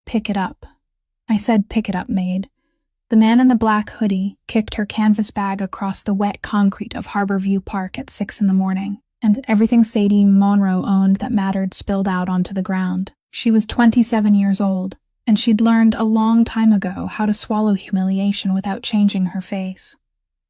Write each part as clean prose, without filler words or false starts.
"Pick it up." I said, "Pick it up, Maid." The man in the black hoodie kicked her canvas bag across the wet concrete of Harborview Park at 6 in the morning, and everything Sadie Monroe owned that mattered spilled out onto the ground. She was 27 years old, and she'd learned a long time ago how to swallow humiliation without changing her face.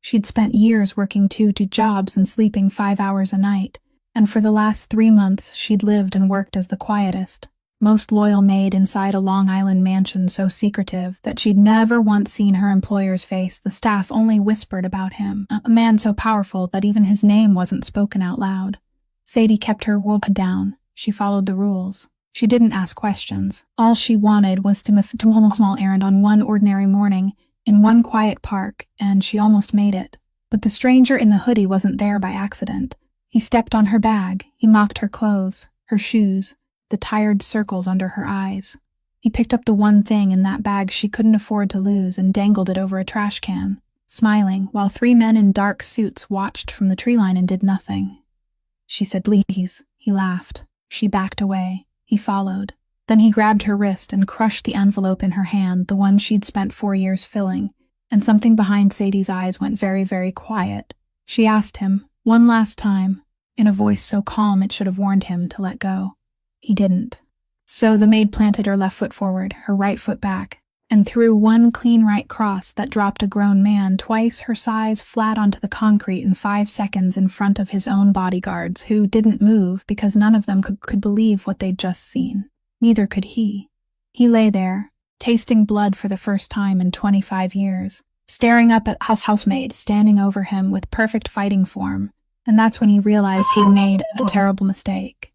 She'd spent years working 2 jobs and sleeping 5 hours a night, and for the last 3 months she'd lived and worked as the quietest, most loyal maid inside a Long Island mansion so secretive that she'd never once seen her employer's face. The staff only whispered about him, a man so powerful that even his name wasn't spoken out loud. Sadie kept her head down. She followed the rules. She didn't ask questions. All she wanted was to move a small errand on one ordinary morning in one quiet park, and she almost made it. But the stranger in the hoodie wasn't there by accident. He stepped on her bag. He mocked her clothes, her shoes, the tired circles under her eyes. He picked up the one thing in that bag she couldn't afford to lose and dangled it over a trash can, smiling, while 3 men in dark suits watched from the tree line and did nothing. She said, "Please." He laughed. She backed away. He followed. Then he grabbed her wrist and crushed the envelope in her hand, the one she'd spent 4 years filling, and something behind Sadie's eyes went very, very quiet. She asked him, one last time, in a voice so calm it should have warned him to let go. He didn't. So the maid planted her left foot forward, her right foot back, and threw one clean right cross that dropped a grown man twice her size flat onto the concrete in 5 seconds in front of his own bodyguards, who didn't move because none of them could believe what they'd just seen. Neither could he. He lay there, tasting blood for the first time in 25 years, staring up at housemaid standing over him with perfect fighting form, and that's when he realized he'd made a terrible mistake.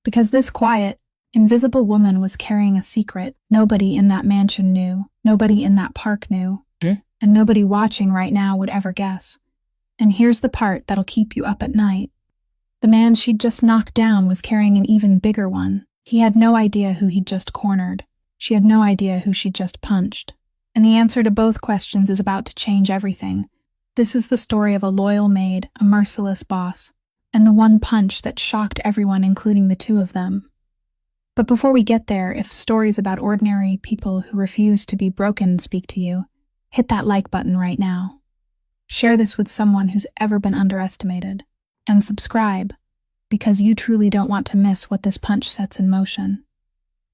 Because this quiet, invisible woman was carrying a secret nobody in that mansion knew, nobody in that park knew, and nobody watching right now would ever guess. And here's the part that'll keep you up at night. The man she'd just knocked down was carrying an even bigger one. He had no idea who he'd just cornered. She had no idea who she'd just punched. And the answer to both questions is about to change everything. This is the story of a loyal maid, a merciless boss, and the one punch that shocked everyone, including the 2 of them. But before we get there, if stories about ordinary people who refuse to be broken speak to you, hit that like button right now. Share this with someone who's ever been underestimated. And subscribe, because you truly don't want to miss what this punch sets in motion.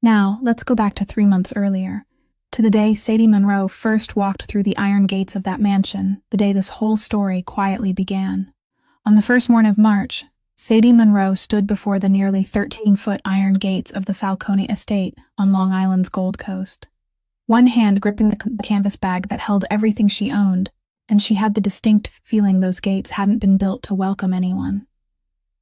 Now, let's go back to 3 months earlier, to the day Sadie Monroe first walked through the iron gates of that mansion, the day this whole story quietly began. On the first morning of March, Sadie Monroe stood before the nearly 13-foot iron gates of the Falcone estate on Long Island's Gold Coast. One hand gripping the canvas bag that held everything she owned, and she had the distinct feeling those gates hadn't been built to welcome anyone.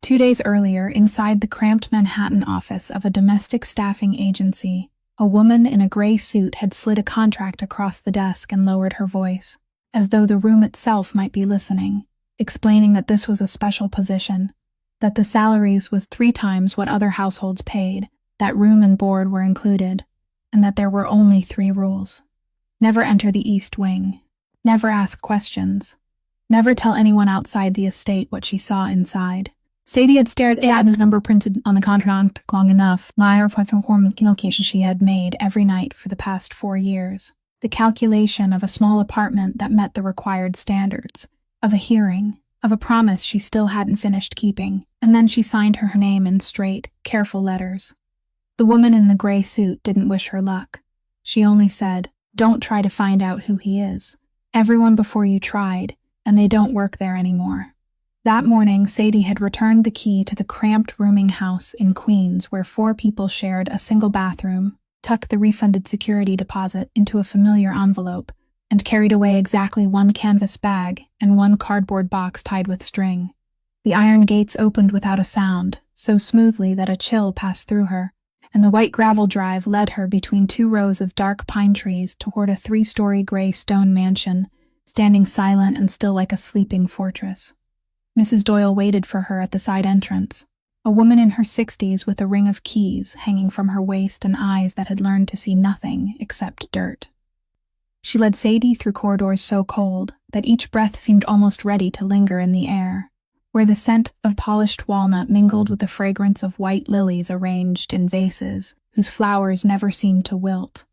2 days earlier, inside the cramped Manhattan office of a domestic staffing agency, a woman in a gray suit had slid a contract across the desk and lowered her voice, as though the room itself might be listening, explaining that this was a special position, that the salaries was 3 times what other households paid, that room and board were included, and that there were only 3 rules. Never enter the East Wing. Never ask questions. Never tell anyone outside the estate what she saw inside. Sadie had stared at the number printed on the contract long enough, liar for the calculation she had made every night for the past 4 years. The calculation of a small apartment that met the required standards, of a hearing, of a promise she still hadn't finished keeping, and then she signed her name in straight, careful letters. The woman in the gray suit didn't wish her luck. She only said, "Don't try to find out who he is. Everyone before you tried, and they don't work there anymore." That morning, Sadie had returned the key to the cramped rooming house in Queens where 4 people shared a single bathroom, tucked the refunded security deposit into a familiar envelope, and carried away exactly 1 canvas bag and 1 cardboard box tied with string. The iron gates opened without a sound, so smoothly that a chill passed through her, and the white gravel drive led her between 2 rows of dark pine trees toward a 3-story gray stone mansion, standing silent and still like a sleeping fortress. Mrs. Doyle waited for her at the side entrance, a woman in her 60s with a ring of keys hanging from her waist and eyes that had learned to see nothing except dirt. She led Sadie through corridors so cold that each breath seemed almost ready to linger in the air, where the scent of polished walnut mingled with the fragrance of white lilies arranged in vases, whose flowers never seemed to wilt,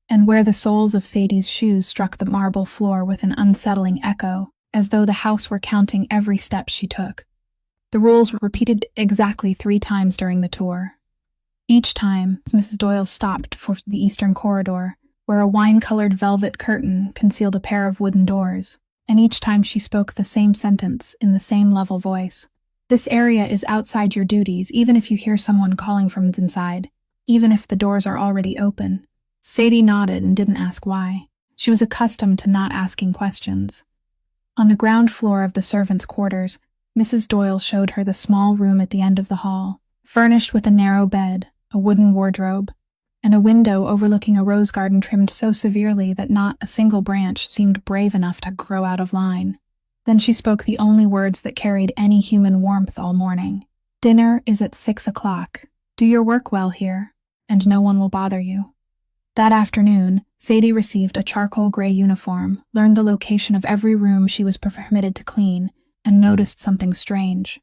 and where the soles of Sadie's shoes struck the marble floor with an unsettling echo, as though the house were counting every step she took. The rules were repeated exactly 3 times during the tour. Each time, Mrs. Doyle stopped for the eastern corridor, where a wine-colored velvet curtain concealed a pair of wooden doors, and each time she spoke the same sentence in the same level voice. This area is outside your duties, even if you hear someone calling from inside, even if the doors are already open. Sadie nodded and didn't ask why. She was accustomed to not asking questions. On the ground floor of the servants' quarters, Mrs. Doyle showed her the small room at the end of the hall, furnished with a narrow bed, a wooden wardrobe, and a window overlooking a rose garden trimmed so severely that not a single branch seemed brave enough to grow out of line. Then she spoke the only words that carried any human warmth all morning. "Dinner is at 6 o'clock. Do your work well here, and no one will bother you." That afternoon, Sadie received a charcoal gray uniform, learned the location of every room she was permitted to clean, and noticed something strange.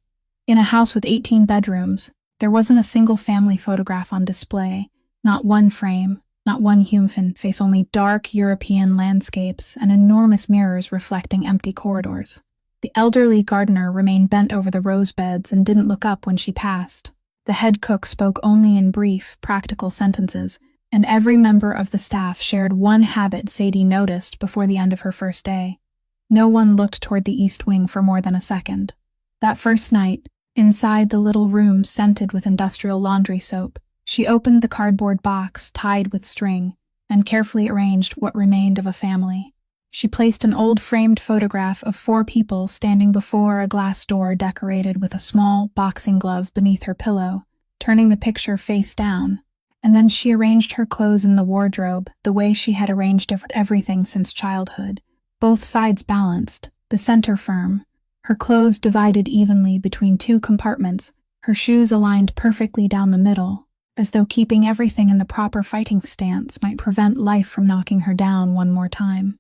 In a house with 18 bedrooms, there wasn't a single family photograph on display, not one frame, not one human face, only dark European landscapes and enormous mirrors reflecting empty corridors. The elderly gardener remained bent over the rose beds and didn't look up when she passed. The head cook spoke only in brief, practical sentences, and every member of the staff shared one habit Sadie noticed before the end of her first day. No one looked toward the east wing for more than a second. That first night, inside the little room scented with industrial laundry soap, she opened the cardboard box tied with string and carefully arranged what remained of a family. She placed an old framed photograph of 4 people standing before a glass door decorated with a small boxing glove beneath her pillow, turning the picture face down, and then she arranged her clothes in the wardrobe the way she had arranged everything since childhood, both sides balanced, the center firm, her clothes divided evenly between 2 compartments, her shoes aligned perfectly down the middle, as though keeping everything in the proper fighting stance might prevent life from knocking her down one more time.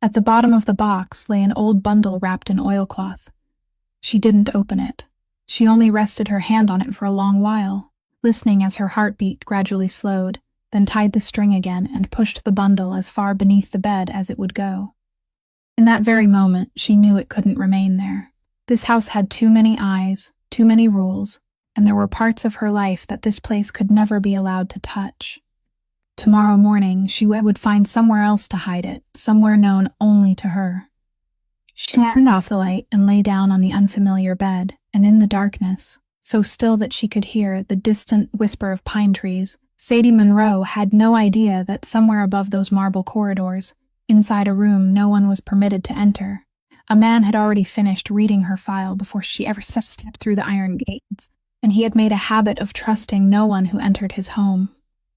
At the bottom of the box lay an old bundle wrapped in oilcloth. She didn't open it. She only rested her hand on it for a long while, listening as her heartbeat gradually slowed, then tied the string again and pushed the bundle as far beneath the bed as it would go. In that very moment, she knew it couldn't remain there. This house had too many eyes, too many rules, and there were parts of her life that this place could never be allowed to touch. Tomorrow morning, she would find somewhere else to hide it, somewhere known only to her. She turned off the light and lay down on the unfamiliar bed, and in the darkness, so still that she could hear the distant whisper of pine trees, Sadie Monroe had no idea that somewhere above those marble corridors, inside a room no one was permitted to enter, a man had already finished reading her file before she ever stepped through the iron gates, and he had made a habit of trusting no one who entered his home.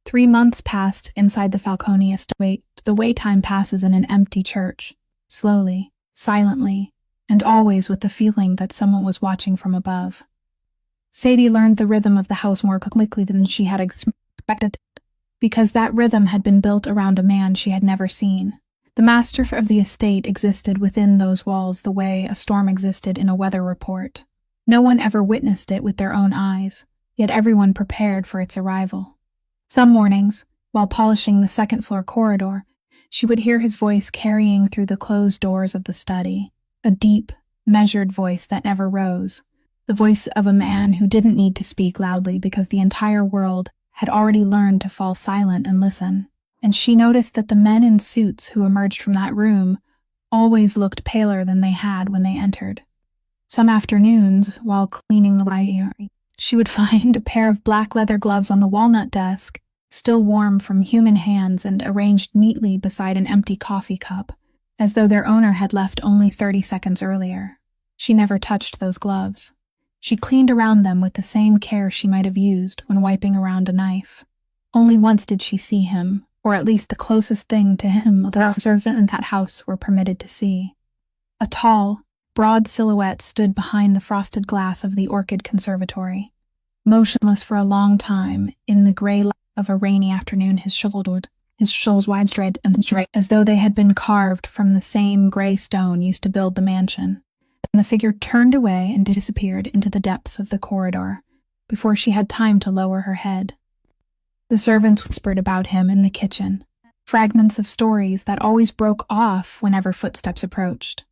3 months passed inside the Falcone estate, the way time passes in an empty church, slowly, silently, and always with the feeling that someone was watching from above. Sadie learned the rhythm of the house more quickly than she had expected, because that rhythm had been built around a man she had never seen. The master of the estate existed within those walls the way a storm existed in a weather report. No one ever witnessed it with their own eyes, yet everyone prepared for its arrival. Some mornings, while polishing the second-floor corridor, she would hear his voice carrying through the closed doors of the study, a deep, measured voice that never rose, the voice of a man who didn't need to speak loudly because the entire world had already learned to fall silent and listen. And she noticed that the men in suits who emerged from that room always looked paler than they had when they entered. Some afternoons, while cleaning the library, she would find a pair of black leather gloves on the walnut desk, still warm from human hands and arranged neatly beside an empty coffee cup, as though their owner had left only 30 seconds earlier. She never touched those gloves. She cleaned around them with the same care she might have used when wiping around a knife. Only once did she see him, or at least the closest thing to him the servant in that house were permitted to see. A tall, broad silhouette stood behind the frosted glass of the orchid conservatory. Motionless for a long time, in the gray light of a rainy afternoon, his shoulders wide-spread and straight, as though they had been carved from the same gray stone used to build the mansion. Then the figure turned away and disappeared into the depths of the corridor, before she had time to lower her head. The servants whispered about him in the kitchen, fragments of stories that always broke off whenever footsteps approached.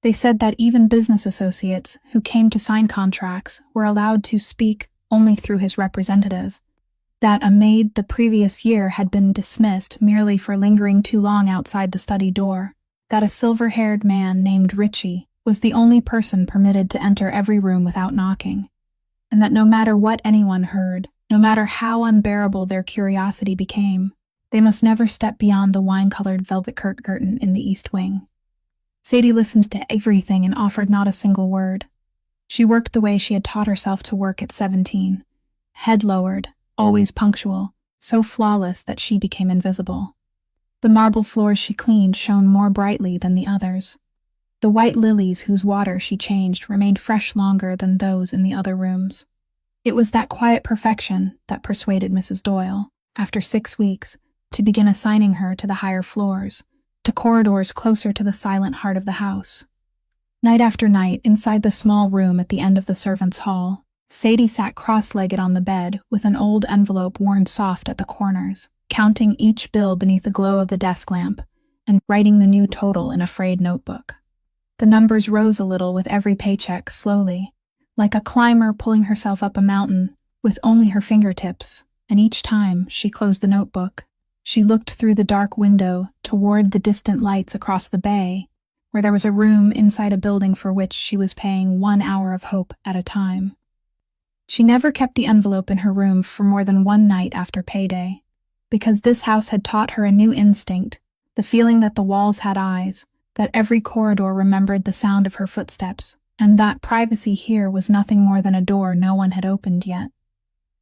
They said that even business associates who came to sign contracts were allowed to speak only through his representative, that a maid the previous year had been dismissed merely for lingering too long outside the study door, that a silver-haired man named Richie was the only person permitted to enter every room without knocking, and that no matter what anyone heard, no matter how unbearable their curiosity became, they must never step beyond the wine-colored velvet curtain in the east wing. Sadie listened to everything and offered not a single word. She worked the way she had taught herself to work at 17, head lowered, always punctual, so flawless that she became invisible. The marble floors she cleaned shone more brightly than the others. The white lilies whose water she changed remained fresh longer than those in the other rooms. It was that quiet perfection that persuaded Mrs. Doyle, after 6 weeks, to begin assigning her to the higher floors, to corridors closer to the silent heart of the house. Night after night, inside the small room at the end of the servants' hall, Sadie sat cross-legged on the bed with an old envelope worn soft at the corners, counting each bill beneath the glow of the desk lamp and writing the new total in a frayed notebook. The numbers rose a little with every paycheck, slowly, like a climber pulling herself up a mountain with only her fingertips, and each time she closed the notebook, she looked through the dark window toward the distant lights across the bay, where there was a room inside a building for which she was paying 1 hour of hope at a time. She never kept the envelope in her room for more than one night after payday, because this house had taught her a new instinct, the feeling that the walls had eyes, that every corridor remembered the sound of her footsteps, and that privacy here was nothing more than a door no one had opened yet.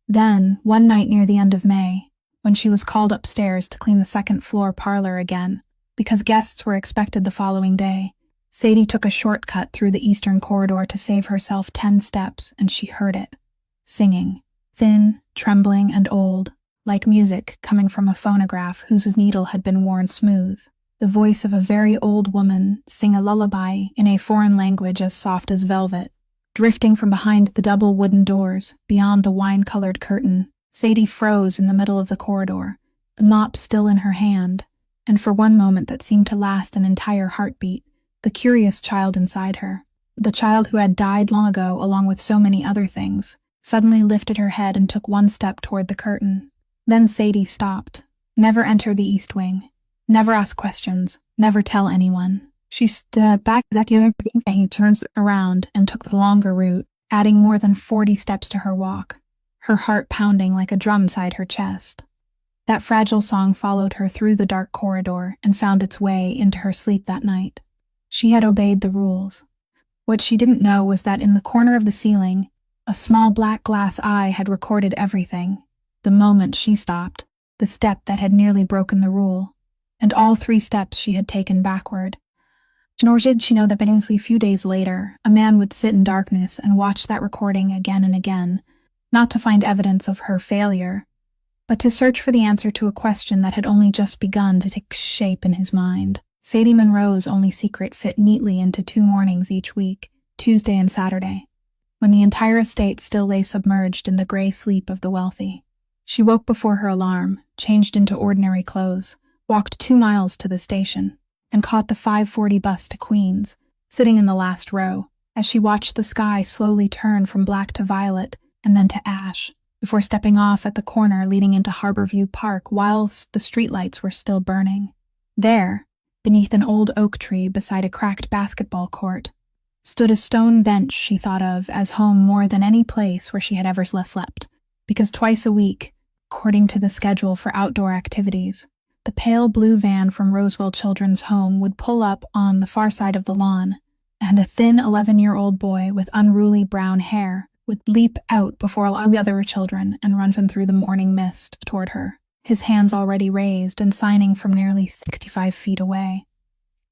Then, one night near the end of May, when she was called upstairs to clean the second-floor parlor again, because guests were expected the following day, Sadie took a shortcut through the eastern corridor to save herself 10 steps, and she heard it, singing, thin, trembling, and old, like music coming from a phonograph whose needle had been worn smooth. The voice of a very old woman sing a lullaby in a foreign language as soft as velvet. Drifting from behind the double wooden doors, beyond the wine-colored curtain, Sadie froze in the middle of the corridor, the mop still in her hand, and for one moment that seemed to last an entire heartbeat, the curious child inside her, the child who had died long ago along with so many other things, suddenly lifted her head and took one step toward the curtain. Then Sadie stopped. Never enter the east wing. Never ask questions. Never tell anyone. She stood back and he turns around and took the longer route, adding more than 40 steps to her walk, her heart pounding like a drum inside her chest. That fragile song followed her through the dark corridor and found its way into her sleep that night. She had obeyed the rules. What she didn't know was that in the corner of the ceiling, a small black glass eye had recorded everything. The moment she stopped, the step that had nearly broken the rule, and all 3 steps she had taken backward. Nor did she know that a few days later, a man would sit in darkness and watch that recording again and again, not to find evidence of her failure, but to search for the answer to a question that had only just begun to take shape in his mind. Sadie Monroe's only secret fit neatly into 2 mornings each week, Tuesday and Saturday, when the entire estate still lay submerged in the gray sleep of the wealthy. She woke before her alarm, changed into ordinary clothes, walked 2 miles to the station, and caught the 5:40 bus to Queens, sitting in the last row, as she watched the sky slowly turn from black to violet and then to ash, before stepping off at the corner leading into Harborview Park whilst the streetlights were still burning. There, beneath an old oak tree beside a cracked basketball court, stood a stone bench she thought of as home more than any place where she had ever slept, because twice a week, according to the schedule for outdoor activities, the pale blue van from Rosewell Children's Home would pull up on the far side of the lawn, and a thin 11-year-old boy with unruly brown hair would leap out before all the other children and run through the morning mist toward her, his hands already raised and signing from nearly 65 feet away.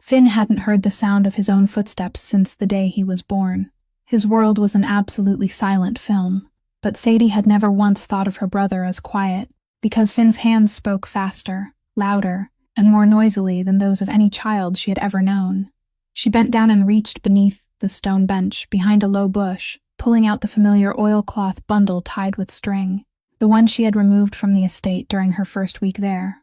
Finn hadn't heard the sound of his own footsteps since the day he was born. His world was an absolutely silent film, but Sadie had never once thought of her brother as quiet, because Finn's hands spoke faster, louder, and more noisily than those of any child she had ever known. She bent down and reached beneath the stone bench, behind a low bush, pulling out the familiar oilcloth bundle tied with string. the one she had removed from the estate during her first week there.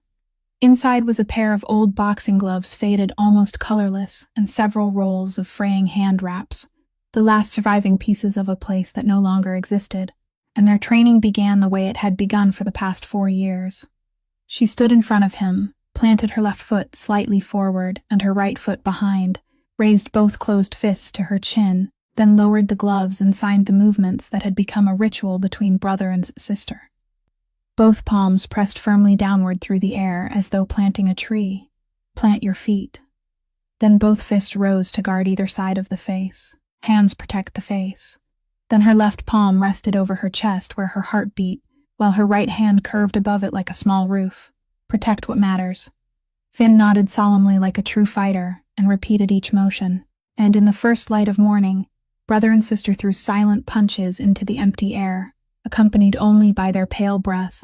Inside was a pair of old boxing gloves, faded almost colorless, and several rolls of fraying hand wraps, the last surviving pieces of a place that no longer existed, and their training began the way it had begun for the past 4 years. She stood in front of him, planted her left foot slightly forward and her right foot behind, raised both closed fists to her chin, then lowered the gloves and signed the movements that had become a ritual between brother and sister. Both palms pressed firmly downward through the air as though planting a tree. Plant your feet. Then both fists rose to guard either side of the face. Hands protect the face. Then her left palm rested over her chest where her heart beat, while her right hand curved above it like a small roof. Protect what matters. Finn nodded solemnly like a true fighter and repeated each motion. And in the first light of morning, brother and sister threw silent punches into the empty air, accompanied only by their pale breath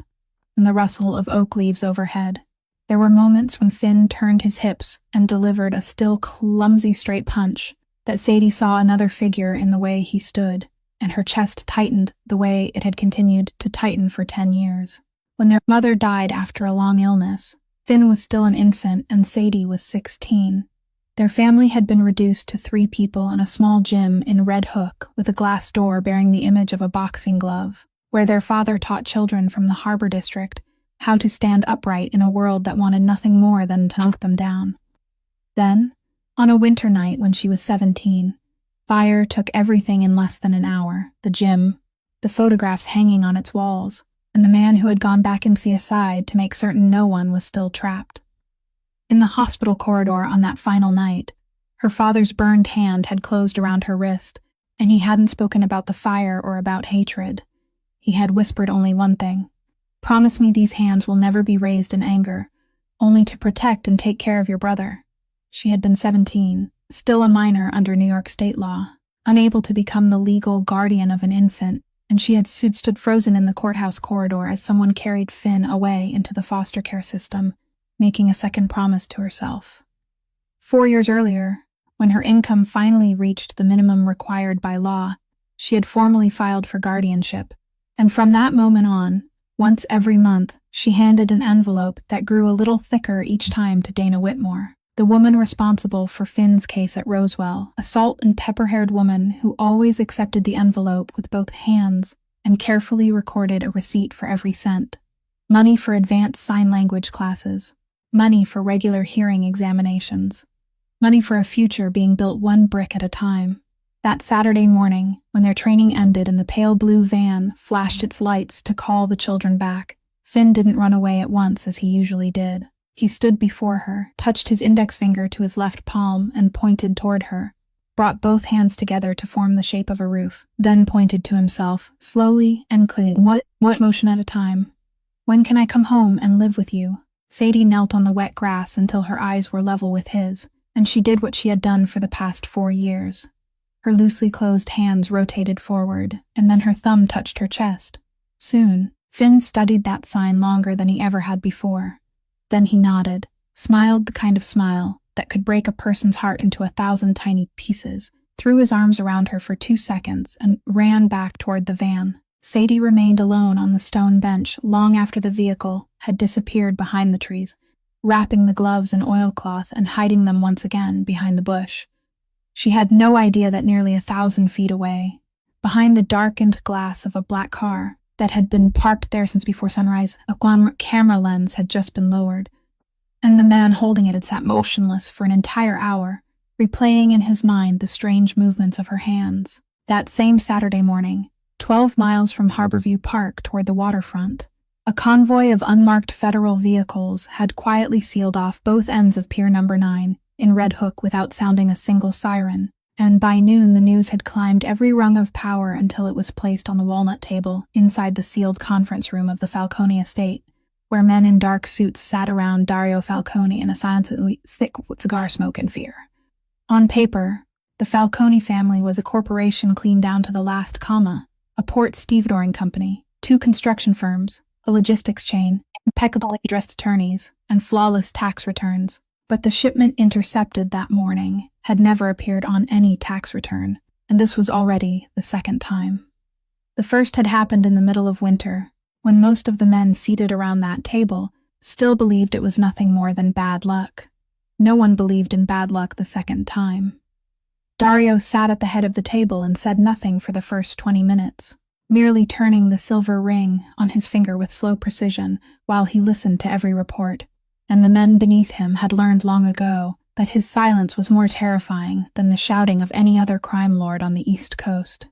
and the rustle of oak leaves overhead. There were moments when Finn turned his hips and delivered a still clumsy straight punch that Sadie saw another figure in the way he stood, and her chest tightened the way it had continued to tighten for 10 years. When their mother died after a long illness, Finn was still an infant and Sadie was 16. Their family had been reduced to 3 people in a small gym in Red Hook with a glass door bearing the image of a boxing glove, where their father taught children from the Harbor District how to stand upright in a world that wanted nothing more than to knock them down. Then, on a winter night when she was 17, fire took everything in less than an hour: the gym, the photographs hanging on its walls, and the man who had gone back in CSI to make certain no one was still trapped. In the hospital corridor on that final night, her father's burned hand had closed around her wrist, and he hadn't spoken about the fire or about hatred. He had whispered only one thing: "Promise me these hands will never be raised in anger, only to protect and take care of your brother." She had been 17, still a minor under New York state law, unable to become the legal guardian of an infant, and she had stood frozen in the courthouse corridor as someone carried Finn away into the foster care system, making a second promise to herself. 4 years earlier, when her income finally reached the minimum required by law, she had formally filed for guardianship, and from that moment on, once every month, she handed an envelope that grew a little thicker each time to Dana Whitmore, the woman responsible for Finn's case at Roswell, a salt and pepper-haired woman who always accepted the envelope with both hands and carefully recorded a receipt for every cent. Money for advanced sign language classes, money for regular hearing examinations, money for a future being built one brick at a time. That Saturday morning, when their training ended and the pale blue van flashed its lights to call the children back, Finn didn't run away at once as he usually did. He stood before her, touched his index finger to his left palm and pointed toward her, brought both hands together to form the shape of a roof, then pointed to himself, slowly and clearly, what motion at a time. "When can I come home and live with you?" Sadie knelt on the wet grass until her eyes were level with his, and she did what she had done for the past 4 years. Her loosely closed hands rotated forward, and then her thumb touched her chest. Soon, Finn studied that sign longer than he ever had before. Then he nodded, smiled the kind of smile that could break a person's heart into 1,000 tiny pieces, threw his arms around her for 2 seconds, and ran back toward the van. Sadie remained alone on the stone bench long after the vehicle had disappeared behind the trees, wrapping the gloves in oilcloth and hiding them once again behind the bush. She had no idea that nearly 1,000 feet away, behind the darkened glass of a black car that had been parked there since before sunrise, a camera lens had just been lowered, and the man holding it had sat motionless for an entire hour, replaying in his mind the strange movements of her hands. That same Saturday morning, 12 miles from Harborview Park toward the waterfront, a convoy of unmarked federal vehicles had quietly sealed off both ends of Pier Number 9 in Red Hook without sounding a single siren, and by noon the news had climbed every rung of power until it was placed on the walnut table inside the sealed conference room of the Falcone estate, where men in dark suits sat around Dario Falcone in a silently thick cigar smoke and fear. On paper, the Falcone family was a corporation clean down to the last comma, a port stevedoring company, 2 construction firms, a logistics chain, impeccably dressed attorneys, and flawless tax returns. But the shipment intercepted that morning had never appeared on any tax return, and this was already the second time. The first had happened in the middle of winter, when most of the men seated around that table still believed it was nothing more than bad luck. No one believed in bad luck the second time. Dario sat at the head of the table and said nothing for the first 20 minutes, merely turning the silver ring on his finger with slow precision while he listened to every report, and the men beneath him had learned long ago that his silence was more terrifying than the shouting of any other crime lord on the East Coast.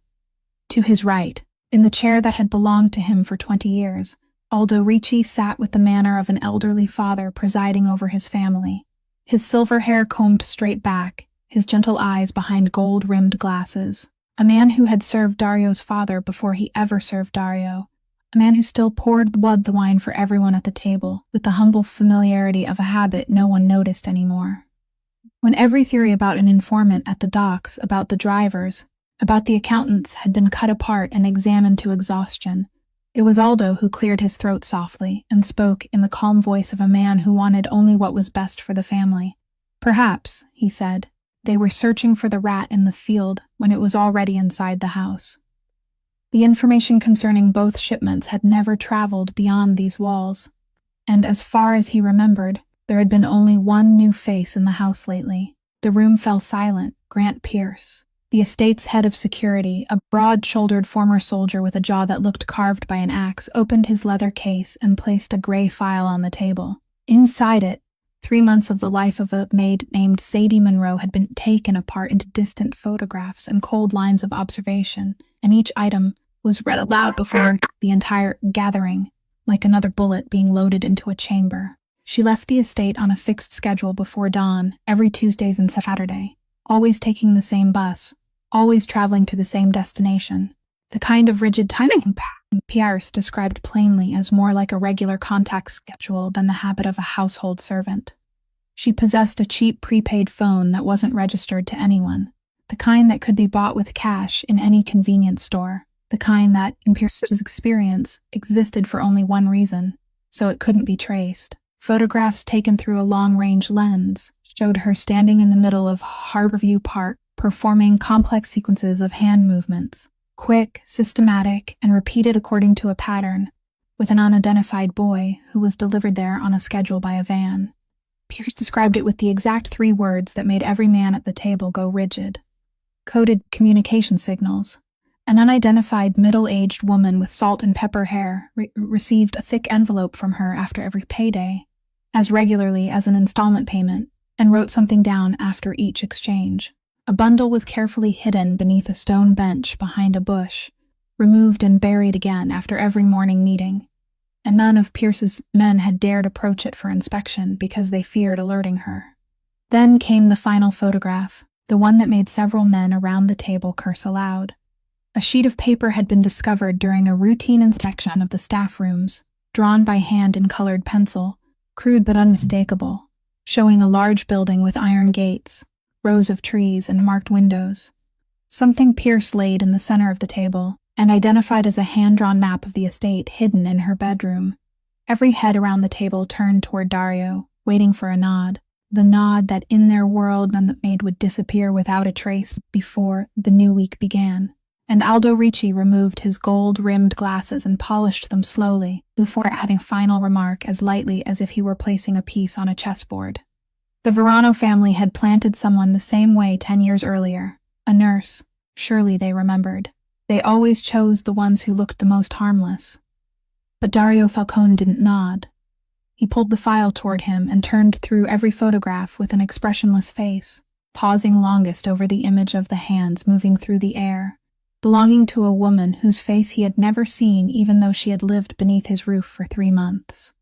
To his right, in the chair that had belonged to him for 20 years, Aldo Ricci sat with the manner of an elderly father presiding over his family, his silver hair combed straight back, his gentle eyes behind gold-rimmed glasses. A man who had served Dario's father before he ever served Dario. A man who still poured the wine for everyone at the table, with the humble familiarity of a habit no one noticed anymore. When every theory about an informant at the docks, about the drivers, about the accountants had been cut apart and examined to exhaustion, it was Aldo who cleared his throat softly and spoke in the calm voice of a man who wanted only what was best for the family. Perhaps, he said, they were searching for the rat in the field when it was already inside the house. The information concerning both shipments had never traveled beyond these walls, and as far as he remembered, there had been only one new face in the house lately. The room fell silent. Grant Pierce, the estate's head of security, a broad-shouldered former soldier with a jaw that looked carved by an axe, opened his leather case and placed a gray file on the table. Inside it, 3 months of the life of a maid named Sadie Monroe had been taken apart into distant photographs and cold lines of observation, and each item was read aloud before the entire gathering, like another bullet being loaded into a chamber. She left the estate on a fixed schedule before dawn, every Tuesdays and Saturday, always taking the same bus, always traveling to the same destination. The kind of rigid timing Pierce described plainly as more like a regular contact schedule than the habit of a household servant. She possessed a cheap prepaid phone that wasn't registered to anyone, the kind that could be bought with cash in any convenience store, the kind that, in Pierce's experience, existed for only one reason, so it couldn't be traced. Photographs taken through a long-range lens showed her standing in the middle of Harborview Park, performing complex sequences of hand movements, quick, systematic, and repeated according to a pattern, with an unidentified boy who was delivered there on a schedule by a van. Pierce described it with the exact 3 words that made every man at the table go rigid. Coded communication signals. An unidentified middle-aged woman with salt and pepper hair received a thick envelope from her after every payday, as regularly as an installment payment, and wrote something down after each exchange. A bundle was carefully hidden beneath a stone bench behind a bush, removed and buried again after every morning meeting, and none of Pierce's men had dared approach it for inspection because they feared alerting her. Then came the final photograph, the one that made several men around the table curse aloud. A sheet of paper had been discovered during a routine inspection of the staff rooms, drawn by hand in colored pencil, crude but unmistakable, showing a large building with iron gates, rows of trees, and marked windows. Something Pierce laid in the center of the table, and identified as a hand-drawn map of the estate hidden in her bedroom. Every head around the table turned toward Dario, waiting for a nod. The nod that in their world meant that Maid would disappear without a trace before the new week began. And Aldo Ricci removed his gold-rimmed glasses and polished them slowly, before adding a final remark as lightly as if he were placing a piece on a chessboard. The Verano family had planted someone the same way 10 years earlier, a nurse. Surely they remembered. They always chose the ones who looked the most harmless. But Dario Falcone didn't nod. He pulled the file toward him and turned through every photograph with an expressionless face, pausing longest over the image of the hands moving through the air, belonging to a woman whose face he had never seen even though she had lived beneath his roof for 3 months.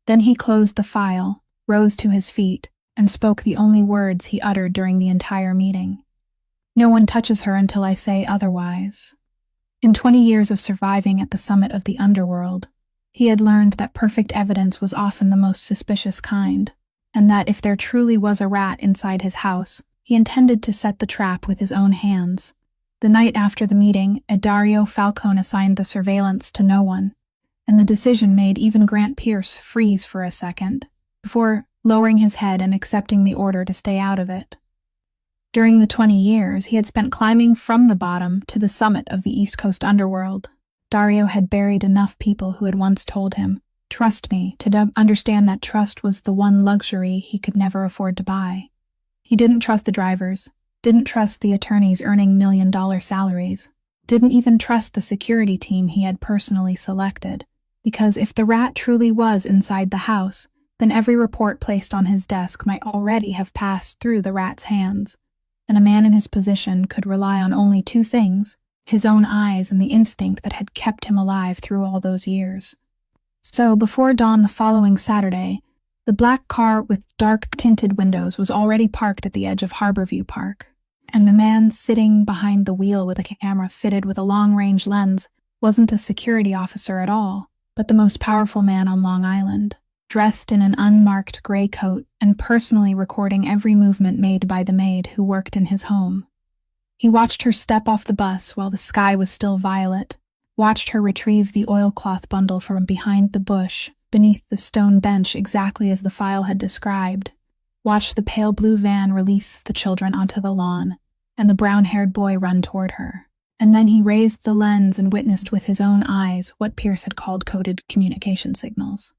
Then he closed the file, rose to his feet, and spoke the only words he uttered during the entire meeting. "No one touches her until I say otherwise." In 20 years of surviving at the summit of the underworld, he had learned that perfect evidence was often the most suspicious kind, and that if there truly was a rat inside his house, he intended to set the trap with his own hands. The night after the meeting, Dario Falcone assigned the surveillance to no one, and the decision made even Grant Pierce freeze for a second, before lowering his head and accepting the order to stay out of it. During the 20 years, he had spent climbing from the bottom to the summit of the East Coast underworld, Dario had buried enough people who had once told him, "Trust me," to understand that trust was the one luxury he could never afford to buy. He didn't trust the drivers, didn't trust the attorneys earning million-dollar salaries, didn't even trust the security team he had personally selected, because if the rat truly was inside the house, then every report placed on his desk might already have passed through the rat's hands, and a man in his position could rely on only two things: his own eyes and the instinct that had kept him alive through all those years. So, before dawn the following Saturday, the black car with dark-tinted windows was already parked at the edge of Harborview Park, and the man sitting behind the wheel with a camera fitted with a long-range lens wasn't a security officer at all, but the most powerful man on Long Island, dressed in an unmarked gray coat and personally recording every movement made by the maid who worked in his home. He watched her step off the bus while the sky was still violet, watched her retrieve the oilcloth bundle from behind the bush beneath the stone bench exactly as the file had described, watched the pale blue van release the children onto the lawn, and the brown-haired boy run toward her. And then he raised the lens and witnessed with his own eyes what Pierce had called coded communication signals.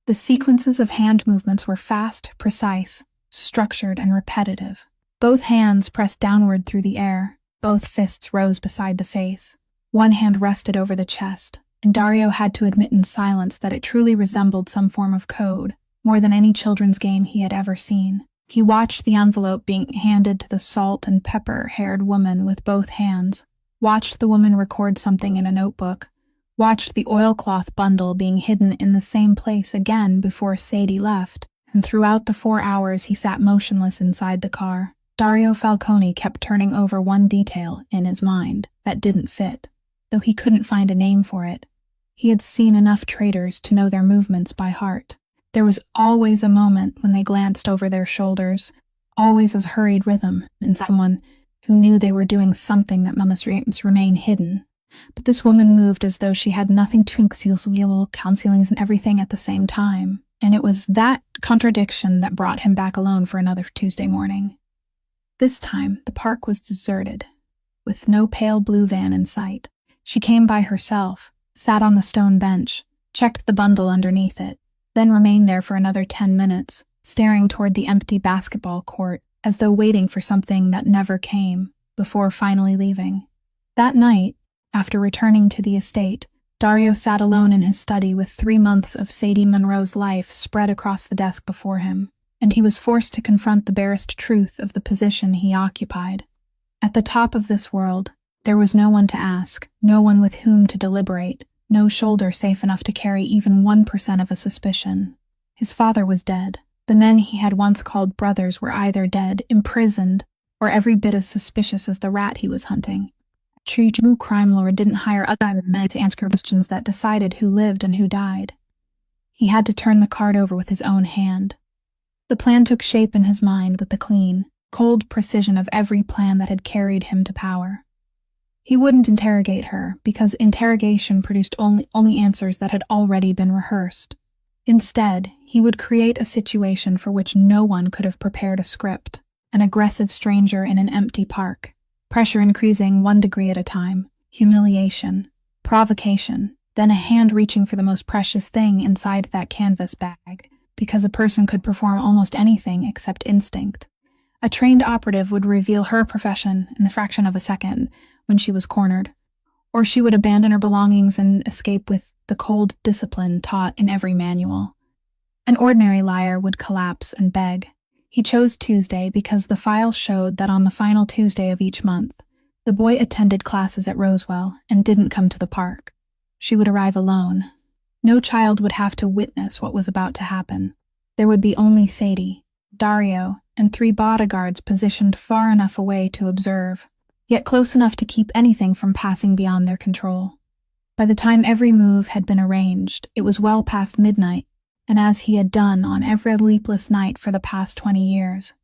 The sequences of hand movements were fast, precise, structured, and repetitive. Both hands pressed downward through the air, both fists rose beside the face. One hand rested over the chest, and Dario had to admit in silence that it truly resembled some form of code, more than any children's game he had ever seen. He watched the envelope being handed to the salt and pepper-haired woman with both hands, watched the woman record something in a notebook, watched the oilcloth bundle being hidden in the same place again before Sadie left, and throughout the 4 hours he sat motionless inside the car, Dario Falcone kept turning over one detail in his mind that didn't fit, though he couldn't find a name for it. He had seen enough traitors to know their movements by heart. There was always a moment when they glanced over their shoulders, always a hurried rhythm, and someone who knew they were doing something that must remain hidden. But this woman moved as though she had nothing to concealing and everything at the same time, and it was that contradiction that brought him back alone for another Tuesday morning. This time, the park was deserted, with no pale blue van in sight. She came by herself, sat on the stone bench, checked the bundle underneath it, then remained there for another 10 minutes, staring toward the empty basketball court, as though waiting for something that never came, before finally leaving. That night, after returning to the estate, Dario sat alone in his study with 3 months of Sadie Monroe's life spread across the desk before him, and he was forced to confront the barest truth of the position he occupied. At the top of this world, there was no one to ask, no one with whom to deliberate, no shoulder safe enough to carry even 1% of a suspicion. His father was dead. The men he had once called brothers were either dead, imprisoned, or every bit as suspicious as the rat he was hunting. True crime lord didn't hire other men to answer questions that decided who lived and who died. He had to turn the card over with his own hand. The plan took shape in his mind with the clean, cold precision of every plan that had carried him to power. He wouldn't interrogate her, because interrogation produced only answers that had already been rehearsed. Instead, he would create a situation for which no one could have prepared a script: an aggressive stranger in an empty park, pressure increasing 1 degree at a time, humiliation, provocation, then a hand reaching for the most precious thing inside that canvas bag, because a person could perform almost anything except instinct. A trained operative would reveal her profession in the fraction of a second when she was cornered, or she would abandon her belongings and escape with the cold discipline taught in every manual. An ordinary liar would collapse and beg. He chose Tuesday because the file showed that on the final Tuesday of each month, the boy attended classes at Rosewell and didn't come to the park. She would arrive alone. No child would have to witness what was about to happen. There would be only Sadie, Dario, and 3 bodyguards positioned far enough away to observe, yet close enough to keep anything from passing beyond their control. By the time every move had been arranged, it was well past midnight, and as he had done on every sleepless night for the past 20 years,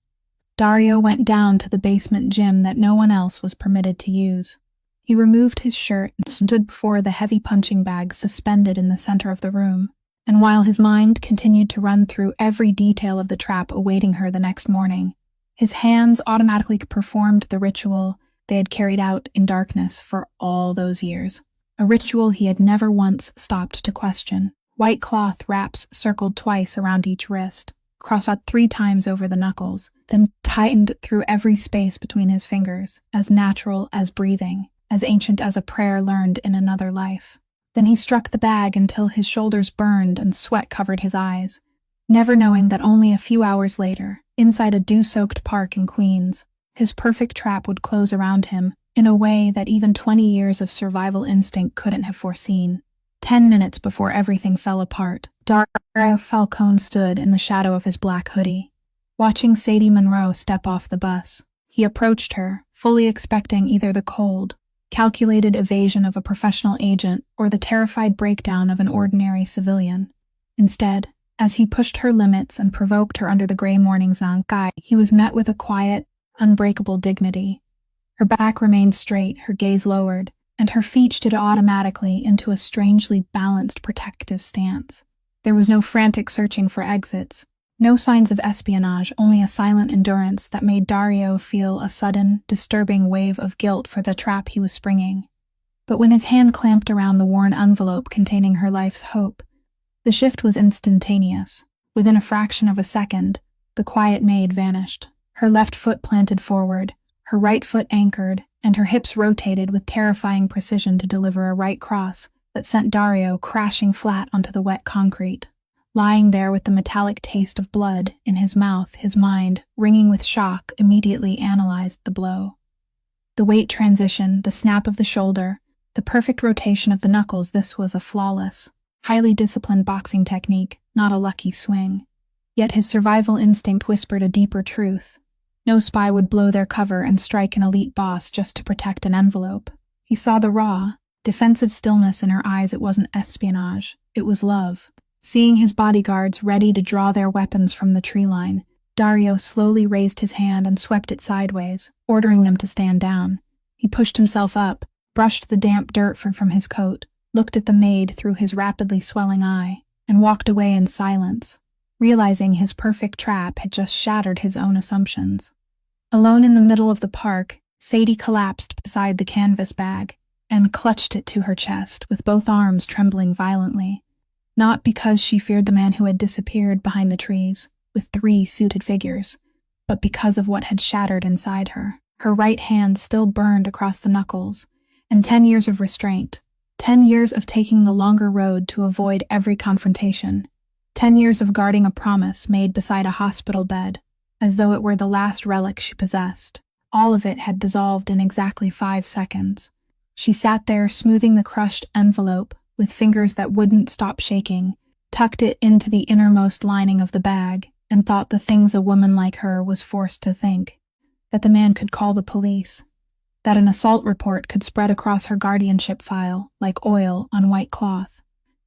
Dario went down to the basement gym that no one else was permitted to use. He removed his shirt and stood before the heavy punching bag suspended in the center of the room, and while his mind continued to run through every detail of the trap awaiting her the next morning, his hands automatically performed the ritual they had carried out in darkness for all those years. a ritual he had never once stopped to question. White cloth wraps circled twice around each wrist, crossed out 3 times over the knuckles, then tightened through every space between his fingers, as natural as breathing, as ancient as a prayer learned in another life. Then he struck the bag until his shoulders burned and sweat covered his eyes, never knowing that only a few hours later, inside a dew-soaked park in Queens, his perfect trap would close around him in a way that even 20 years of survival instinct couldn't have foreseen. 10 minutes before everything fell apart, Dario Falcone stood in the shadow of his black hoodie, watching Sadie Monroe step off the bus. He approached her, fully expecting either the cold, calculated evasion of a professional agent or the terrified breakdown of an ordinary civilian. Instead, as he pushed her limits and provoked her under the gray morning sun sky, he was met with a quiet, unbreakable dignity. Her back remained straight, her gaze lowered, and her feet stood automatically into a strangely balanced protective stance. There was no frantic searching for exits, no signs of espionage, only a silent endurance that made Dario feel a sudden, disturbing wave of guilt for the trap he was springing. But when his hand clamped around the worn envelope containing her life's hope, the shift was instantaneous. Within a fraction of a second, the quiet maid vanished, her left foot planted forward, her right foot anchored, and her hips rotated with terrifying precision to deliver a right cross that sent Dario crashing flat onto the wet concrete. Lying there with the metallic taste of blood in his mouth, his mind, ringing with shock, immediately analyzed the blow. The weight transition, the snap of the shoulder, the perfect rotation of the knuckles, this was a flawless, highly disciplined boxing technique, not a lucky swing. Yet his survival instinct whispered a deeper truth. No spy would blow their cover and strike an elite boss just to protect an envelope. He saw the raw, defensive stillness in her eyes. It wasn't espionage, it was love. Seeing his bodyguards ready to draw their weapons from the tree line, Dario slowly raised his hand and swept it sideways, ordering them to stand down. He pushed himself up, brushed the damp dirt from his coat, looked at the maid through his rapidly swelling eye, and walked away in silence, realizing his perfect trap had just shattered his own assumptions. Alone in the middle of the park, Sadie collapsed beside the canvas bag and clutched it to her chest, with both arms trembling violently. Not because she feared the man who had disappeared behind the trees, with 3 suited figures, but because of what had shattered inside her. Her right hand still burned across the knuckles, and 10 years of restraint, 10 years of taking the longer road to avoid every confrontation, 10 years of guarding a promise made beside a hospital bed, as though it were the last relic she possessed. All of it had dissolved in exactly 5 seconds. She sat there smoothing the crushed envelope with fingers that wouldn't stop shaking, tucked it into the innermost lining of the bag, and thought the things a woman like her was forced to think. That the man could call the police. That an assault report could spread across her guardianship file like oil on white cloth.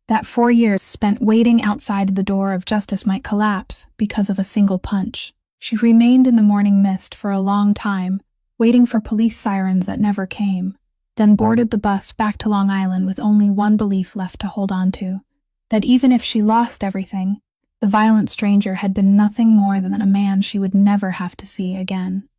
That 4 years spent waiting outside the door of justice might collapse because of a single punch. She remained in the morning mist for a long time, waiting for police sirens that never came, then boarded the bus back to Long Island with only one belief left to hold on to, that even if she lost everything, the violent stranger had been nothing more than a man she would never have to see again.